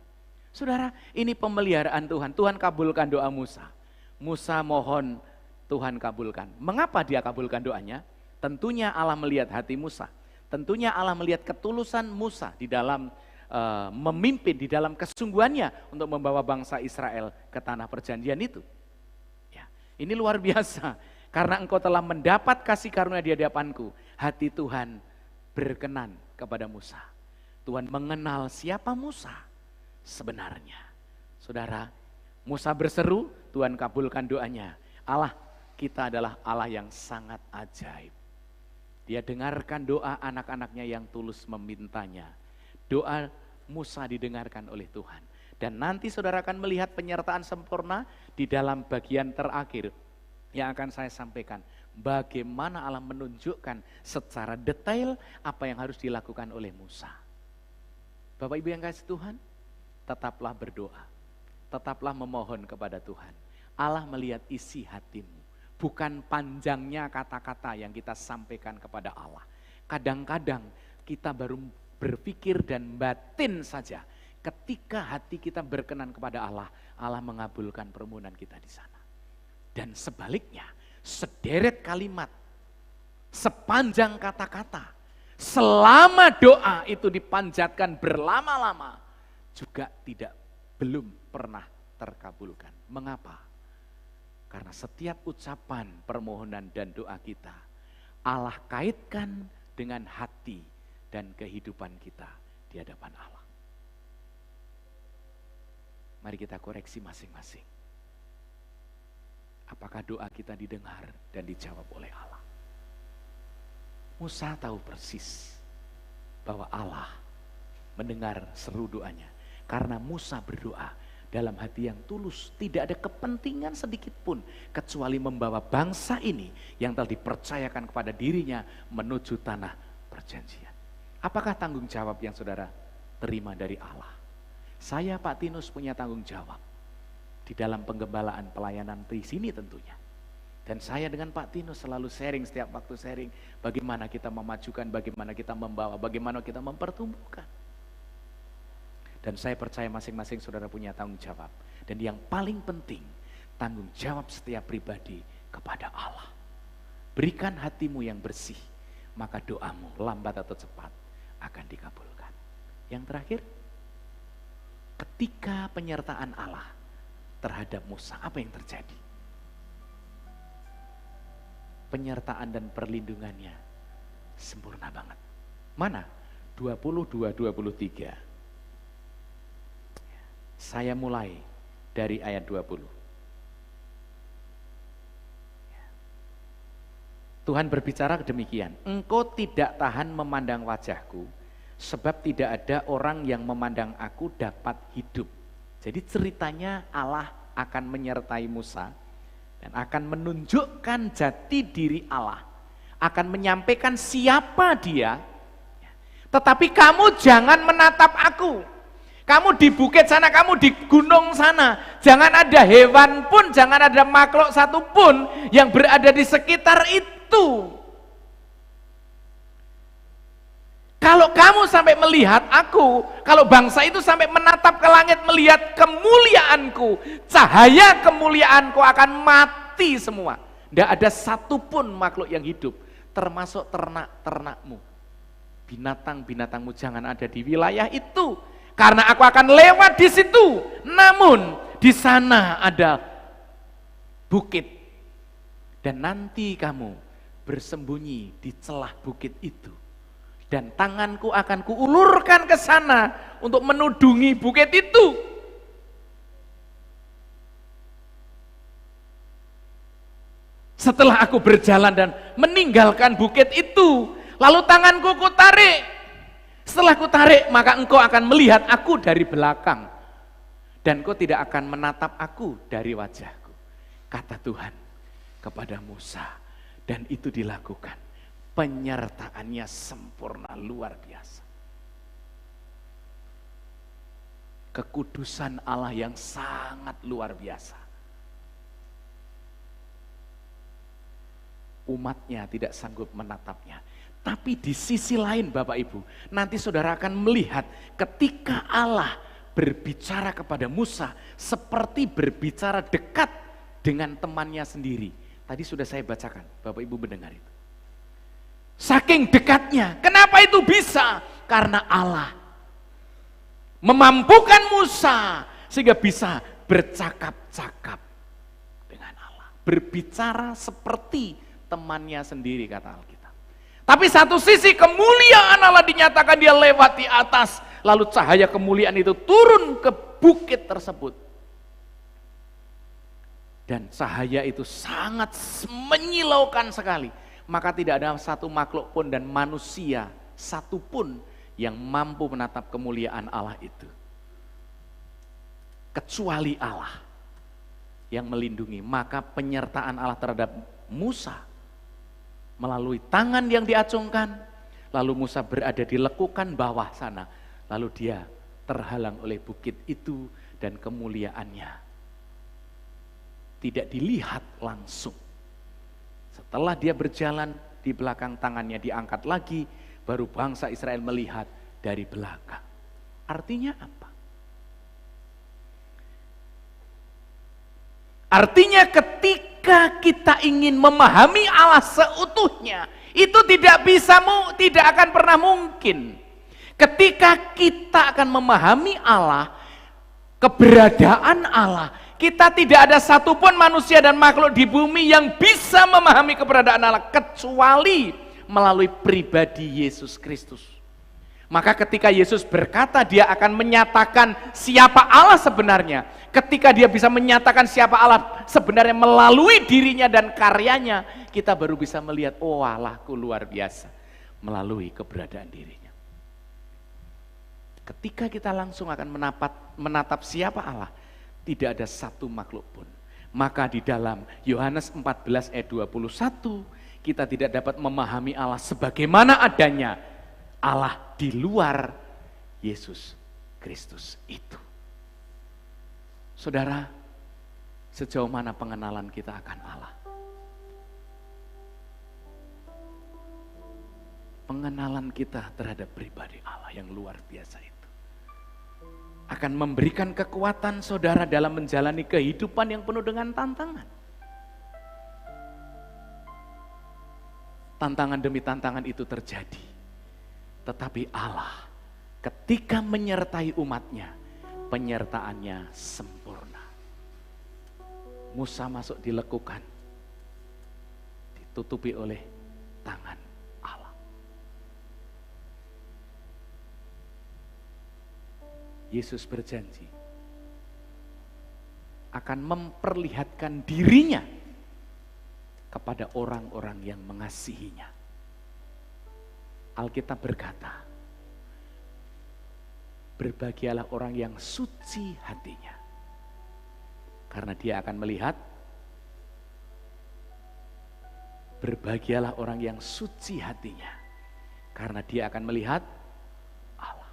Saudara, ini pemeliharaan Tuhan. Tuhan kabulkan doa Musa. Musa mohon Tuhan kabulkan. Mengapa dia kabulkan doanya? Tentunya Allah melihat hati Musa. Tentunya Allah melihat ketulusan Musa di dalam memimpin, di dalam kesungguhannya untuk membawa bangsa Israel ke tanah perjanjian itu. Ya, ini luar biasa. Karena engkau telah mendapat kasih karunia di hadapanku, hati Tuhan berkenan kepada Musa. Tuhan mengenal siapa Musa sebenarnya. Saudara, Musa berseru, Tuhan kabulkan doanya. Allah kita adalah Allah yang sangat ajaib. Dia dengarkan doa anak-anaknya yang tulus memintanya. Doa Musa didengarkan oleh Tuhan. Dan nanti saudara akan melihat penyertaan sempurna di dalam bagian terakhir yang akan saya sampaikan, bagaimana Allah menunjukkan secara detail apa yang harus dilakukan oleh Musa. Bapak Ibu yang kasih Tuhan, tetaplah berdoa, tetaplah memohon kepada Tuhan. Allah melihat isi hatimu, bukan panjangnya kata-kata yang kita sampaikan kepada Allah. Kadang-kadang kita baru berpikir dan batin saja, ketika hati kita berkenan kepada Allah, Allah mengabulkan permohonan kita di sana. Dan sebaliknya, sederet kalimat, sepanjang kata-kata, selama doa itu dipanjatkan berlama-lama, juga belum pernah terkabulkan. Mengapa? Karena setiap ucapan, permohonan dan doa kita, Allah kaitkan dengan hati dan kehidupan kita di hadapan Allah. Mari kita koreksi masing-masing. Apakah doa kita didengar dan dijawab oleh Allah? Musa tahu persis bahwa Allah mendengar seru doanya. Karena Musa berdoa dalam hati yang tulus, tidak ada kepentingan sedikit pun kecuali membawa bangsa ini yang telah dipercayakan kepada dirinya menuju tanah perjanjian. Apakah tanggung jawab yang saudara terima dari Allah? Saya Pak Tinus punya tanggung jawab di dalam penggembalaan pelayanan di sini tentunya. Dan saya dengan Pak Tinus selalu sharing, setiap waktu sharing bagaimana kita memajukan, bagaimana kita membawa, bagaimana kita mempertumbuhkan. Dan saya percaya masing-masing saudara punya tanggung jawab. Dan yang paling penting, tanggung jawab setiap pribadi kepada Allah. Berikan hatimu yang bersih, maka doamu lambat atau cepat akan dikabulkan. Yang terakhir, ketika penyertaan Allah terhadap Musa, apa yang terjadi? Penyertaan dan perlindungannya sempurna banget. Mana? 22-23. Saya mulai dari ayat 20. Tuhan berbicara demikian, engkau tidak tahan memandang wajahku, sebab tidak ada orang yang memandang aku dapat hidup. Jadi ceritanya Allah akan menyertai Musa, dan akan menunjukkan jati diri Allah, akan menyampaikan siapa dia, tetapi kamu jangan menatap aku. Kamu di bukit sana, kamu di gunung sana, jangan ada hewan pun, jangan ada makhluk satupun yang berada di sekitar itu. Kalau kamu sampai melihat aku, kalau bangsa itu sampai menatap ke langit melihat kemuliaanku, cahaya kemuliaanku akan mati semua. Tidak ada satupun makhluk yang hidup, termasuk ternak-ternakmu. Binatang-binatangmu jangan ada di wilayah itu, karena aku akan lewat di situ. Namun di sana ada bukit, dan nanti kamu bersembunyi di celah bukit itu. Dan tanganku akan kuulurkan ke sana untuk menudungi bukit itu. Setelah aku berjalan dan meninggalkan bukit itu, lalu tanganku kutarik. Setelah kutarik, maka engkau akan melihat aku dari belakang. Dan engkau tidak akan menatap aku dari wajahku. Kata Tuhan kepada Musa. Dan itu dilakukan. Penyertaannya sempurna, luar biasa. Kekudusan Allah yang sangat luar biasa. Umatnya tidak sanggup menatapnya. Tapi di sisi lain Bapak Ibu, nanti saudara akan melihat ketika Allah berbicara kepada Musa seperti berbicara dekat dengan temannya sendiri. Tadi sudah saya bacakan, Bapak Ibu mendengar itu. Saking dekatnya, kenapa itu bisa? Karena Allah memampukan Musa sehingga bisa bercakap-cakap dengan Allah. Berbicara seperti temannya sendiri, kata Alkitab. Tapi satu sisi kemuliaan Allah dinyatakan dia lewat di atas, lalu cahaya kemuliaan itu turun ke bukit tersebut. Dan cahaya itu sangat menyilaukan sekali. Maka tidak ada satu makhluk pun dan manusia satupun yang mampu menatap kemuliaan Allah itu. Kecuali Allah yang melindungi. Maka penyertaan Allah terhadap Musa melalui tangan yang diacungkan, lalu Musa berada di lekukan bawah sana, lalu dia terhalang oleh bukit itu dan kemuliaannya tidak dilihat langsung. Setelah dia berjalan, di belakang tangannya diangkat lagi, baru bangsa Israel melihat dari belakang. Artinya apa? Artinya ketika kita ingin memahami Allah seutuhnya, itu tidak akan pernah mungkin. Ketika kita akan memahami Allah, keberadaan Allah, kita tidak ada satupun manusia dan makhluk di bumi yang bisa memahami keberadaan Allah kecuali melalui pribadi Yesus Kristus. Maka ketika Yesus berkata dia akan menyatakan siapa Allah sebenarnya, ketika dia bisa menyatakan siapa Allah sebenarnya melalui dirinya dan karyanya, kita baru bisa melihat, oh Allahku luar biasa, melalui keberadaan dirinya. Ketika kita langsung akan menatap siapa Allah, tidak ada satu makhluk pun. Maka di dalam Yohanes 14 ayat 21, kita tidak dapat memahami Allah sebagaimana adanya Allah di luar Yesus Kristus itu. Saudara, sejauh mana pengenalan kita akan Allah? Pengenalan kita terhadap pribadi Allah yang luar biasa itu akan memberikan kekuatan saudara dalam menjalani kehidupan yang penuh dengan tantangan. Tantangan demi tantangan itu terjadi. Tetapi Allah ketika menyertai umatnya, penyertaannya sempurna. Musa masuk dilekukan, ditutupi oleh tangan Allah. Yesus berjanji akan memperlihatkan dirinya kepada orang-orang yang mengasihinya. Alkitab berkata, berbahagialah orang yang suci hatinya, karena dia akan melihat. Berbahagialah orang yang suci hatinya, karena dia akan melihat Allah.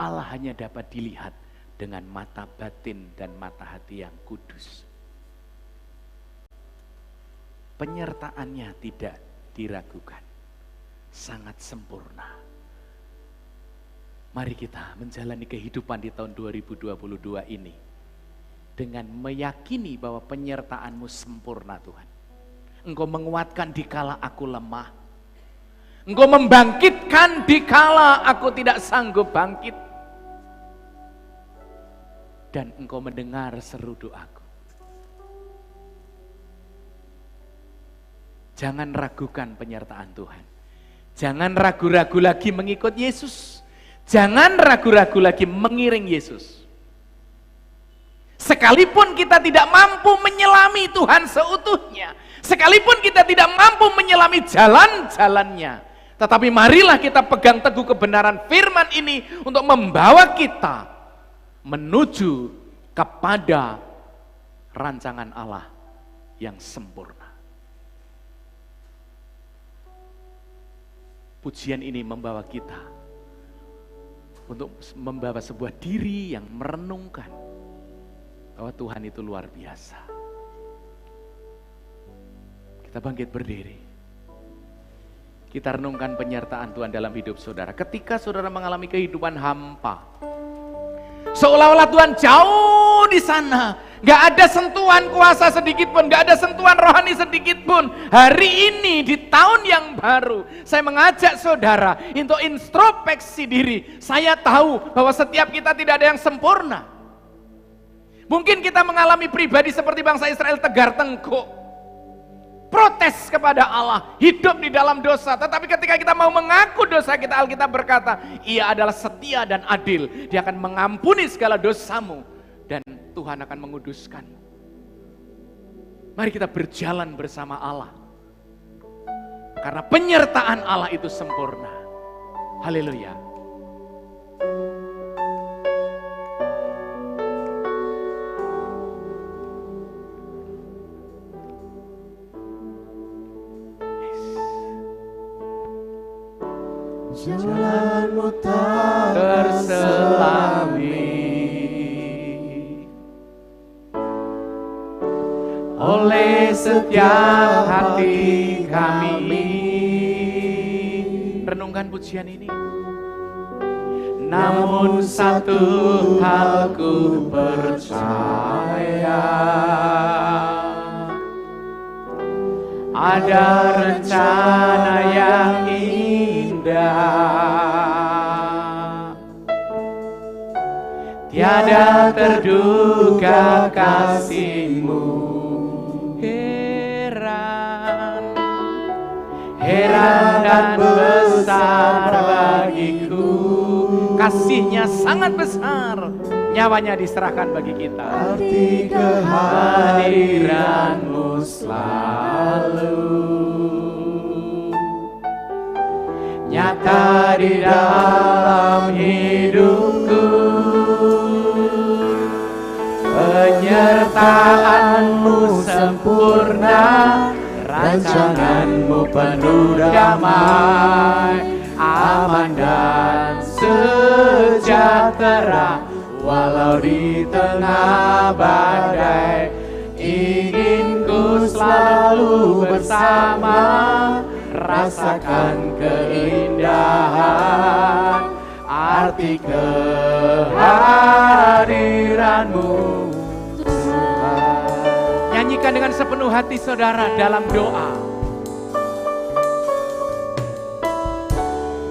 Allah hanya dapat dilihat dengan mata batin dan mata hati yang kudus. Penyertaannya tidak diragukan. Sangat sempurna. Mari kita menjalani kehidupan di tahun 2022 ini dengan meyakini bahwa penyertaan-Mu sempurna Tuhan. Engkau menguatkan dikala aku lemah. Engkau membangkitkan dikala aku tidak sanggup bangkit. Dan Engkau mendengar seru doaku. Jangan ragukan penyertaan Tuhan. Jangan ragu-ragu lagi mengikut Yesus. Jangan ragu-ragu lagi mengiring Yesus. Sekalipun kita tidak mampu menyelami Tuhan seutuhnya, sekalipun kita tidak mampu menyelami jalan-jalannya, tetapi marilah kita pegang teguh kebenaran firman ini untuk membawa kita menuju kepada rancangan Allah yang sempurna. Pujian ini membawa kita untuk membawa sebuah diri yang merenungkan bahwa Tuhan itu luar biasa. Kita bangkit berdiri. Kita renungkan penyertaan Tuhan dalam hidup saudara. Ketika saudara mengalami kehidupan hampa, seolah-olah Tuhan jauh di sana. Gak ada sentuhan kuasa sedikit pun, gak ada sentuhan rohani sedikit pun. Hari ini di tahun yang baru, saya mengajak saudara untuk introspeksi diri. Saya tahu bahwa setiap kita tidak ada yang sempurna. Mungkin kita mengalami pribadi seperti bangsa Israel tegar tengkuk, protes kepada Allah, hidup di dalam dosa. Tetapi ketika kita mau mengaku dosa kita, Alkitab berkata, Ia adalah setia dan adil. Dia akan mengampuni segala dosamu dan Tuhan akan menguduskanmu. Mari kita berjalan bersama Allah, karena penyertaan Allah itu sempurna. Haleluya. Jalanmu tak terselami oleh setiap hati kami. Renungkan pujian ini. Namun satu hal ku percaya, ada rencana yang indah, tiada terduga kasih-Mu. Heran dan besar bagi kasih-Nya sangat besar, nyawanya diserahkan bagi kita. Arti kehadiran-Mu selalu nyata di dalam hidupku. Penyertaan-Mu sempurna, rancangan-Mu penuh damai, aman dan sejahtera. Walau di tengah badai, ingin ku selalu bersama, rasakan keindahan arti kehadiran-Mu Tuhan. Nyanyikan dengan sepenuh hati saudara dalam doa.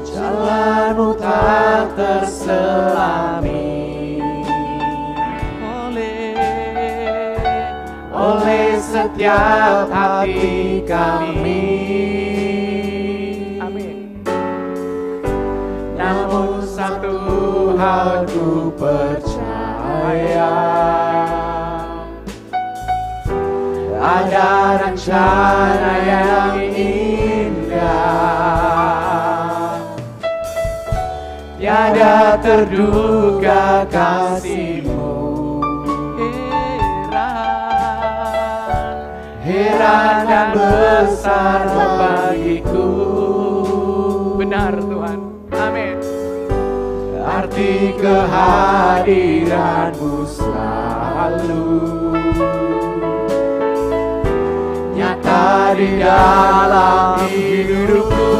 Jalan-Mu tak terselami oleh setiap hati kami. Amin. Namun satu hal ku percaya, ada rencana yang indah, tiada terduga kasih-Mu. Heran dan besar bagiku. Benar Tuhan. Amin. Arti kehadiran-Mu selalu nyata di dalam hidupku.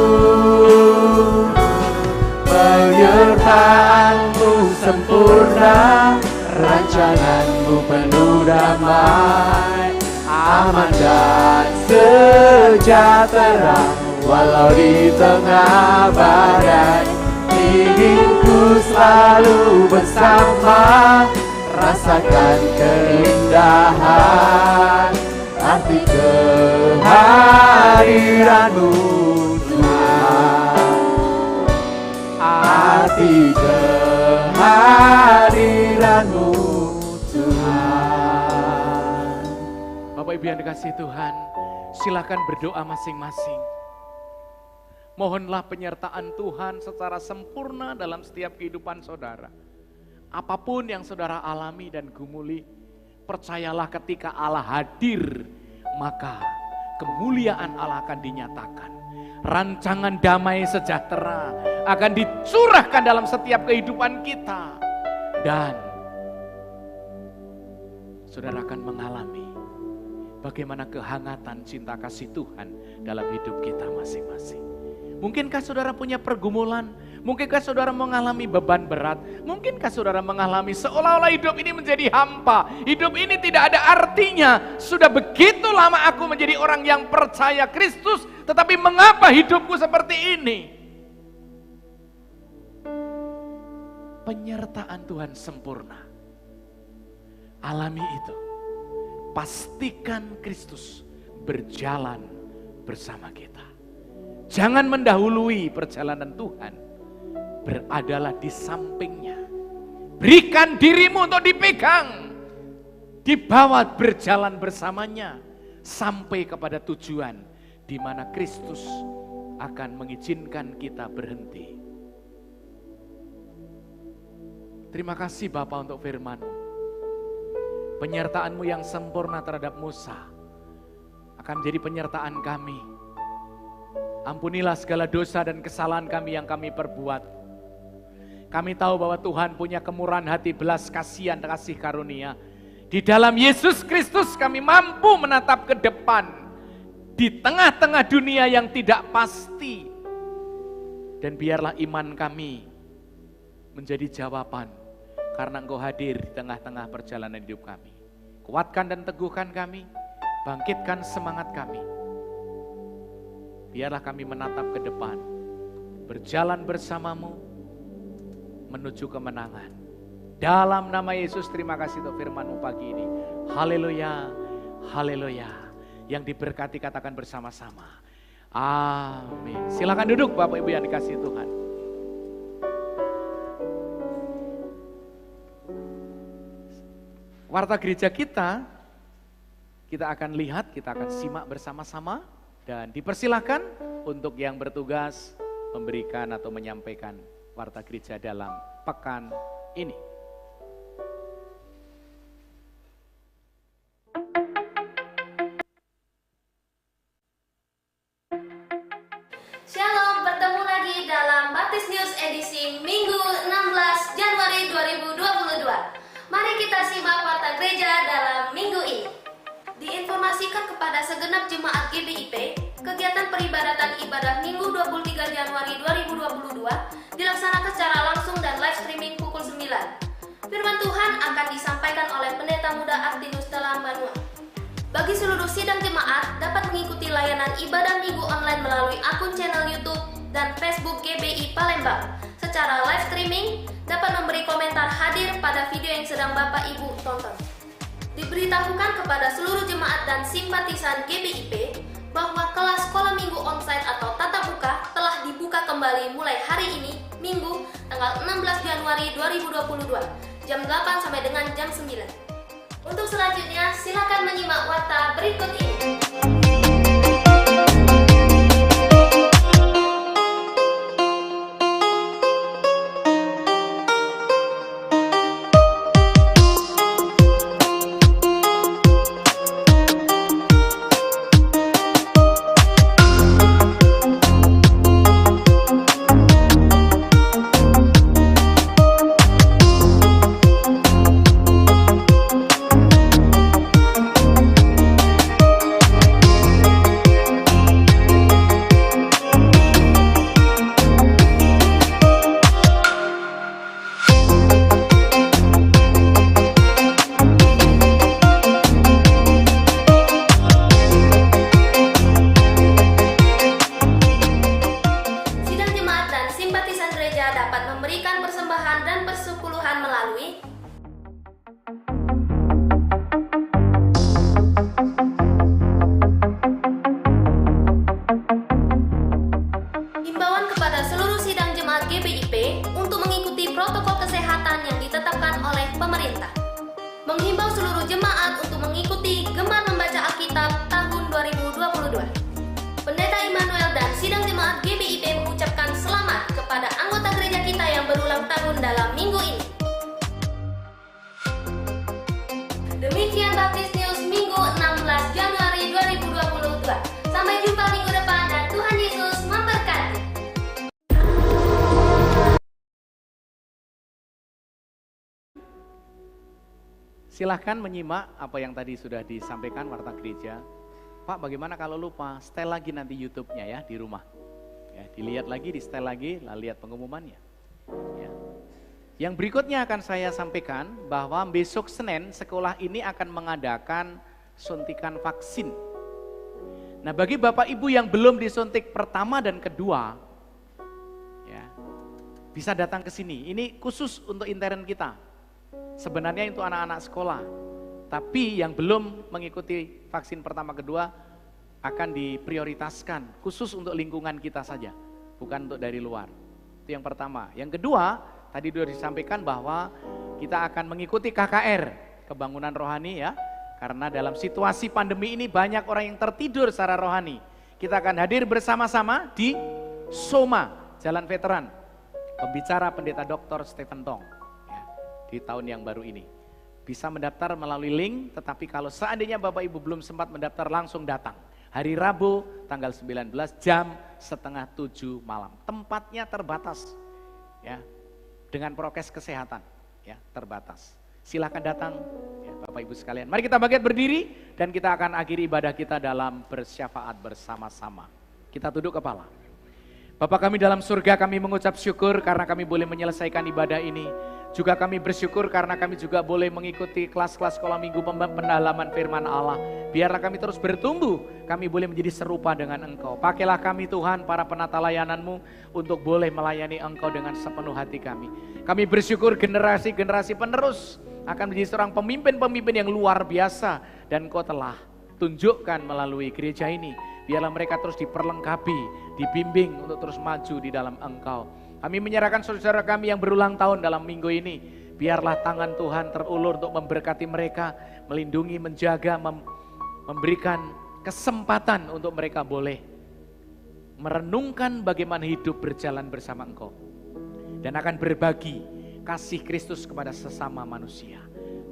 Penyertaan-Mu sempurna, rancangan-Mu penuh damai, aman dan sejahtera. Walau di tengah badai, ingin ku selalu bersama, rasakan keindahan arti kehadiran-Mu Tuhan. Arti kehadiran-Mu Tuhan. Bapak Ibu yang dikasihi Tuhan, silakan berdoa masing-masing. Mohonlah penyertaan Tuhan secara sempurna dalam setiap kehidupan saudara. Apapun yang saudara alami dan gumuli, percayalah ketika Allah hadir, maka kemuliaan Allah akan dinyatakan. Rancangan damai sejahtera akan dicurahkan dalam setiap kehidupan kita. Dan saudara akan mengalami bagaimana kehangatan cinta kasih Tuhan dalam hidup kita masing-masing. Mungkinkah saudara punya pergumulan? Mungkinkah saudara mengalami beban berat? Mungkinkah saudara mengalami seolah-olah hidup ini menjadi hampa? Hidup ini tidak ada artinya. Sudah begitu lama aku menjadi orang yang percaya Kristus, tetapi mengapa hidupku seperti ini? Penyertaan Tuhan sempurna. Alami itu. Pastikan Kristus berjalan bersama kita. Jangan mendahului perjalanan Tuhan, beradalah di sampingnya. Berikan dirimu untuk dipegang, dibawa berjalan bersamanya, sampai kepada tujuan di mana Kristus akan mengizinkan kita berhenti. Terima kasih Bapa untuk firman-Mu. Penyertaan-Mu yang sempurna terhadap Musa akan menjadi penyertaan kami. Ampunilah segala dosa dan kesalahan kami yang kami perbuat. Kami tahu bahwa Tuhan punya kemurahan hati, belas kasihan dan kasih karunia. Di dalam Yesus Kristus kami mampu menatap ke depan. Di tengah-tengah dunia yang tidak pasti. Dan biarlah iman kami menjadi jawaban. Karena Engkau hadir di tengah-tengah perjalanan hidup kami. Kuatkan dan teguhkan kami. Bangkitkan semangat kami. Biarlah kami menatap ke depan, berjalan bersama-Mu, menuju kemenangan. Dalam nama Yesus, terima kasih untuk firman-Mu pagi ini. Haleluya, haleluya. Yang diberkati katakan bersama-sama. Amin. Silakan duduk Bapak Ibu yang dikasihi Tuhan. warta gereja kita akan lihat, kita akan simak bersama-sama. Dan dipersilakan untuk yang bertugas memberikan atau menyampaikan warta gereja dalam pekan ini. Shalom, bertemu lagi dalam Baptis News edisi Minggu 16 Januari 2022. Mari kita simak warta gereja dalam minggu ini. Diinformasikan kepada segenap jemaat GBIP, kegiatan peribadatan ibadah Minggu 23 Januari 2022 dilaksanakan secara langsung dan live streaming pukul 9. Firman Tuhan akan disampaikan oleh Pendeta Muda Artinus Telambanua. Bagi seluruh sidang jemaat dapat mengikuti layanan ibadah minggu online melalui akun channel YouTube dan Facebook GBI Palembang. Secara live streaming dapat memberi komentar hadir pada video yang sedang Bapak Ibu tonton. Diberitahukan kepada seluruh jemaat dan simpatisan GBIP bahwa kelas sekolah minggu onsite atau tatap muka telah dibuka kembali mulai hari ini, Minggu, tanggal 16 Januari 2022, jam 8 sampai dengan jam 9. Untuk selanjutnya, silakan menyimak warta berikut ini. Menghimbau seluruh jemaat untuk mengikuti Gemar Membaca Alkitab tahun 2022. Pendeta Immanuel dan sidang jemaat GBIP mengucapkan selamat kepada anggota gereja kita yang berulang tahun dalam minggu ini. Demikian Baptis News Minggu 16 Januari 2022. Sampai jumpa minggu depan dan Tuhan Yesus memberkati. Silahkan menyimak apa yang tadi sudah disampaikan warta gereja. Pak, bagaimana kalau lupa? Setel lagi nanti YouTube-nya ya di rumah. Ya, dilihat lagi, di setel lagi, lalu lihat pengumumannya. Ya. Yang berikutnya akan saya sampaikan bahwa besok Senin sekolah ini akan mengadakan suntikan vaksin. Nah, bagi Bapak Ibu yang belum disuntik pertama dan kedua, ya, bisa datang ke sini. Ini khusus untuk intern kita. Sebenarnya itu anak-anak sekolah, tapi yang belum mengikuti vaksin pertama kedua akan diprioritaskan khusus untuk lingkungan kita saja, bukan untuk dari luar. Itu yang pertama. Yang kedua, tadi sudah disampaikan bahwa kita akan mengikuti KKR, kebangunan rohani ya, karena dalam situasi pandemi ini banyak orang yang tertidur secara rohani. Kita akan hadir bersama-sama di Soma, Jalan Veteran, pembicara pendeta Dr. Stephen Tong. Di tahun yang baru ini. Bisa mendaftar melalui link, tetapi kalau seandainya Bapak Ibu belum sempat mendaftar langsung datang. Hari Rabu tanggal 19 jam 6:30 malam. Tempatnya terbatas. Ya. Dengan prokes kesehatan, ya, terbatas. Silakan datang ya, Bapak Ibu sekalian. Mari kita bangkit berdiri dan kita akan akhiri ibadah kita dalam bersyafaat bersama-sama. Kita tunduk kepala. Bapak kami dalam surga, kami mengucap syukur karena kami boleh menyelesaikan ibadah ini. Juga kami bersyukur karena kami juga boleh mengikuti kelas-kelas sekolah minggu pendalaman firman Allah. Biarlah kami terus bertumbuh, kami boleh menjadi serupa dengan Engkau. Pakailah kami Tuhan, para penata layanan-Mu, untuk boleh melayani Engkau dengan sepenuh hati kami. Kami bersyukur generasi-generasi penerus akan menjadi seorang pemimpin-pemimpin yang luar biasa. Dan Engkau telah tunjukkan melalui gereja ini. Biarlah mereka terus diperlengkapi, dibimbing untuk terus maju di dalam Engkau. Kami menyerahkan saudara kami yang berulang tahun dalam minggu ini. Biarlah tangan Tuhan terulur untuk memberkati mereka, melindungi, menjaga, memberikan kesempatan untuk mereka boleh merenungkan bagaimana hidup berjalan bersama Engkau. Dan akan berbagi kasih Kristus kepada sesama manusia.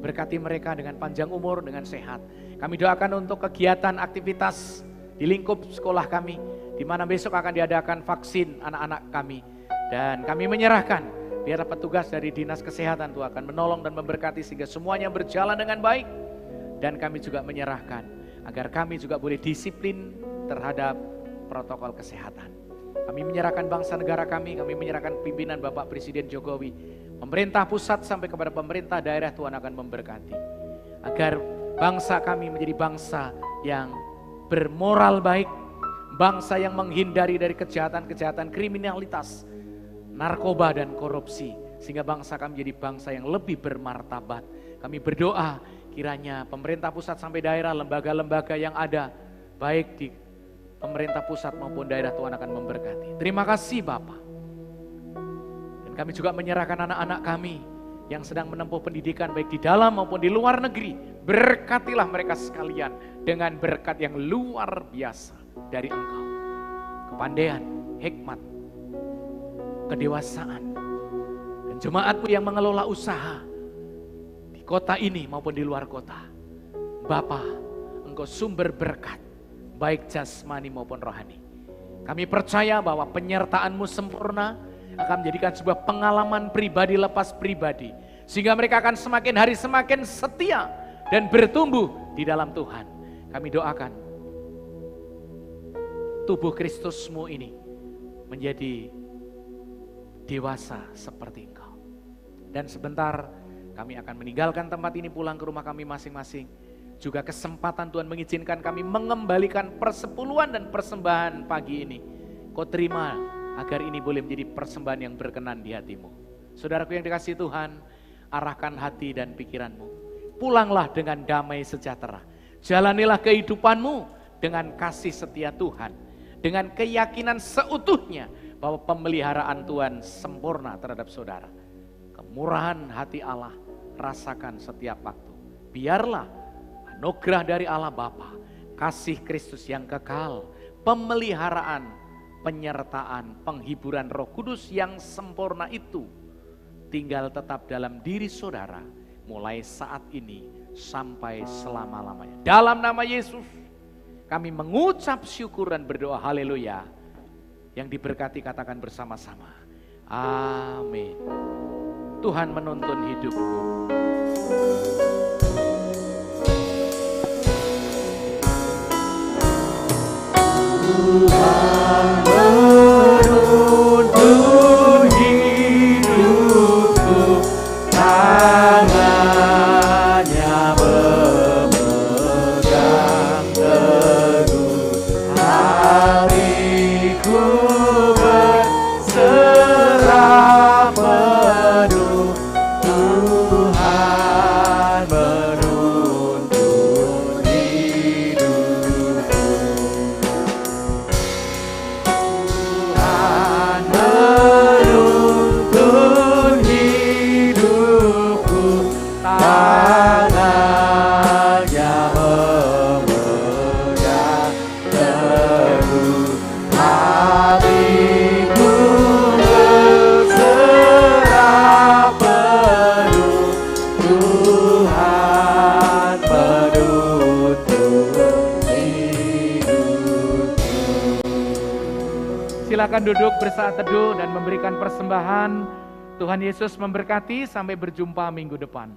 Berkati mereka dengan panjang umur, dengan sehat. Kami doakan untuk kegiatan aktivitas di lingkup sekolah kami, di mana besok akan diadakan vaksin anak-anak kami. Dan kami menyerahkan, biar petugas dari Dinas Kesehatan Tuhan akan menolong dan memberkati sehingga semuanya berjalan dengan baik. Dan kami juga menyerahkan, agar kami juga boleh disiplin terhadap protokol kesehatan. Kami menyerahkan bangsa negara kami menyerahkan pimpinan Bapak Presiden Jokowi, pemerintah pusat sampai kepada pemerintah daerah, Tuhan akan memberkati. Agar bangsa kami menjadi bangsa yang bermoral baik, bangsa yang menghindari dari kejahatan-kejahatan kriminalitas, narkoba dan korupsi, sehingga bangsa kami menjadi bangsa yang lebih bermartabat. Kami berdoa kiranya pemerintah pusat sampai daerah, lembaga-lembaga yang ada, baik di pemerintah pusat maupun daerah, Tuhan akan memberkati. Terima kasih Bapak. Dan kami juga menyerahkan anak-anak kami yang sedang menempuh pendidikan baik di dalam maupun di luar negeri. Berkatilah mereka sekalian dengan berkat yang luar biasa dari Engkau. Kepandaian, hikmat, kedewasaan. Dan jemaat-Mu yang mengelola usaha di kota ini maupun di luar kota. Bapa, Engkau sumber berkat, baik jasmani maupun rohani. Kami percaya bahwa penyertaan-Mu sempurna akan menjadikan sebuah pengalaman pribadi lepas pribadi. Sehingga mereka akan semakin hari semakin setia dan bertumbuh di dalam Tuhan. Kami doakan tubuh Kristus-Mu ini menjadi dewasa seperti Engkau. Dan sebentar kami akan meninggalkan tempat ini, pulang ke rumah kami masing-masing. Juga kesempatan Tuhan mengizinkan kami mengembalikan persepuluhan dan persembahan pagi ini. Kau terima agar ini boleh menjadi persembahan yang berkenan di hati-Mu. Saudaraku yang dikasihi Tuhan, arahkan hati dan pikiran-Mu. Pulanglah dengan damai sejahtera. Jalanilah kehidupan-Mu dengan kasih setia Tuhan. Dengan keyakinan seutuhnya bahwa pemeliharaan Tuhan sempurna terhadap saudara. Kemurahan hati Allah rasakan setiap waktu. Biarlah anugerah dari Allah Bapa, kasih Kristus yang kekal, pemeliharaan, penyertaan, penghiburan Roh Kudus yang sempurna itu tinggal tetap dalam diri saudara mulai saat ini sampai selama-lamanya. Dalam nama Yesus kami mengucap syukur dan berdoa haleluya. Yang diberkati katakan bersama-sama. Amin. Tuhan menuntun hidupku. Tuhan menuntun hidupku, tangannya memegang teguh, hatiku berserah penuh. Tuhan menuntun hidupku. Tuhan menuntun hidupku, tangannya memegang teguh, hatiku berserah penuh. Tuhan menuntun hidupku. Silakan duduk bersaat teduh dan memberikan persembahan. Tuhan Yesus memberkati, sampai berjumpa minggu depan.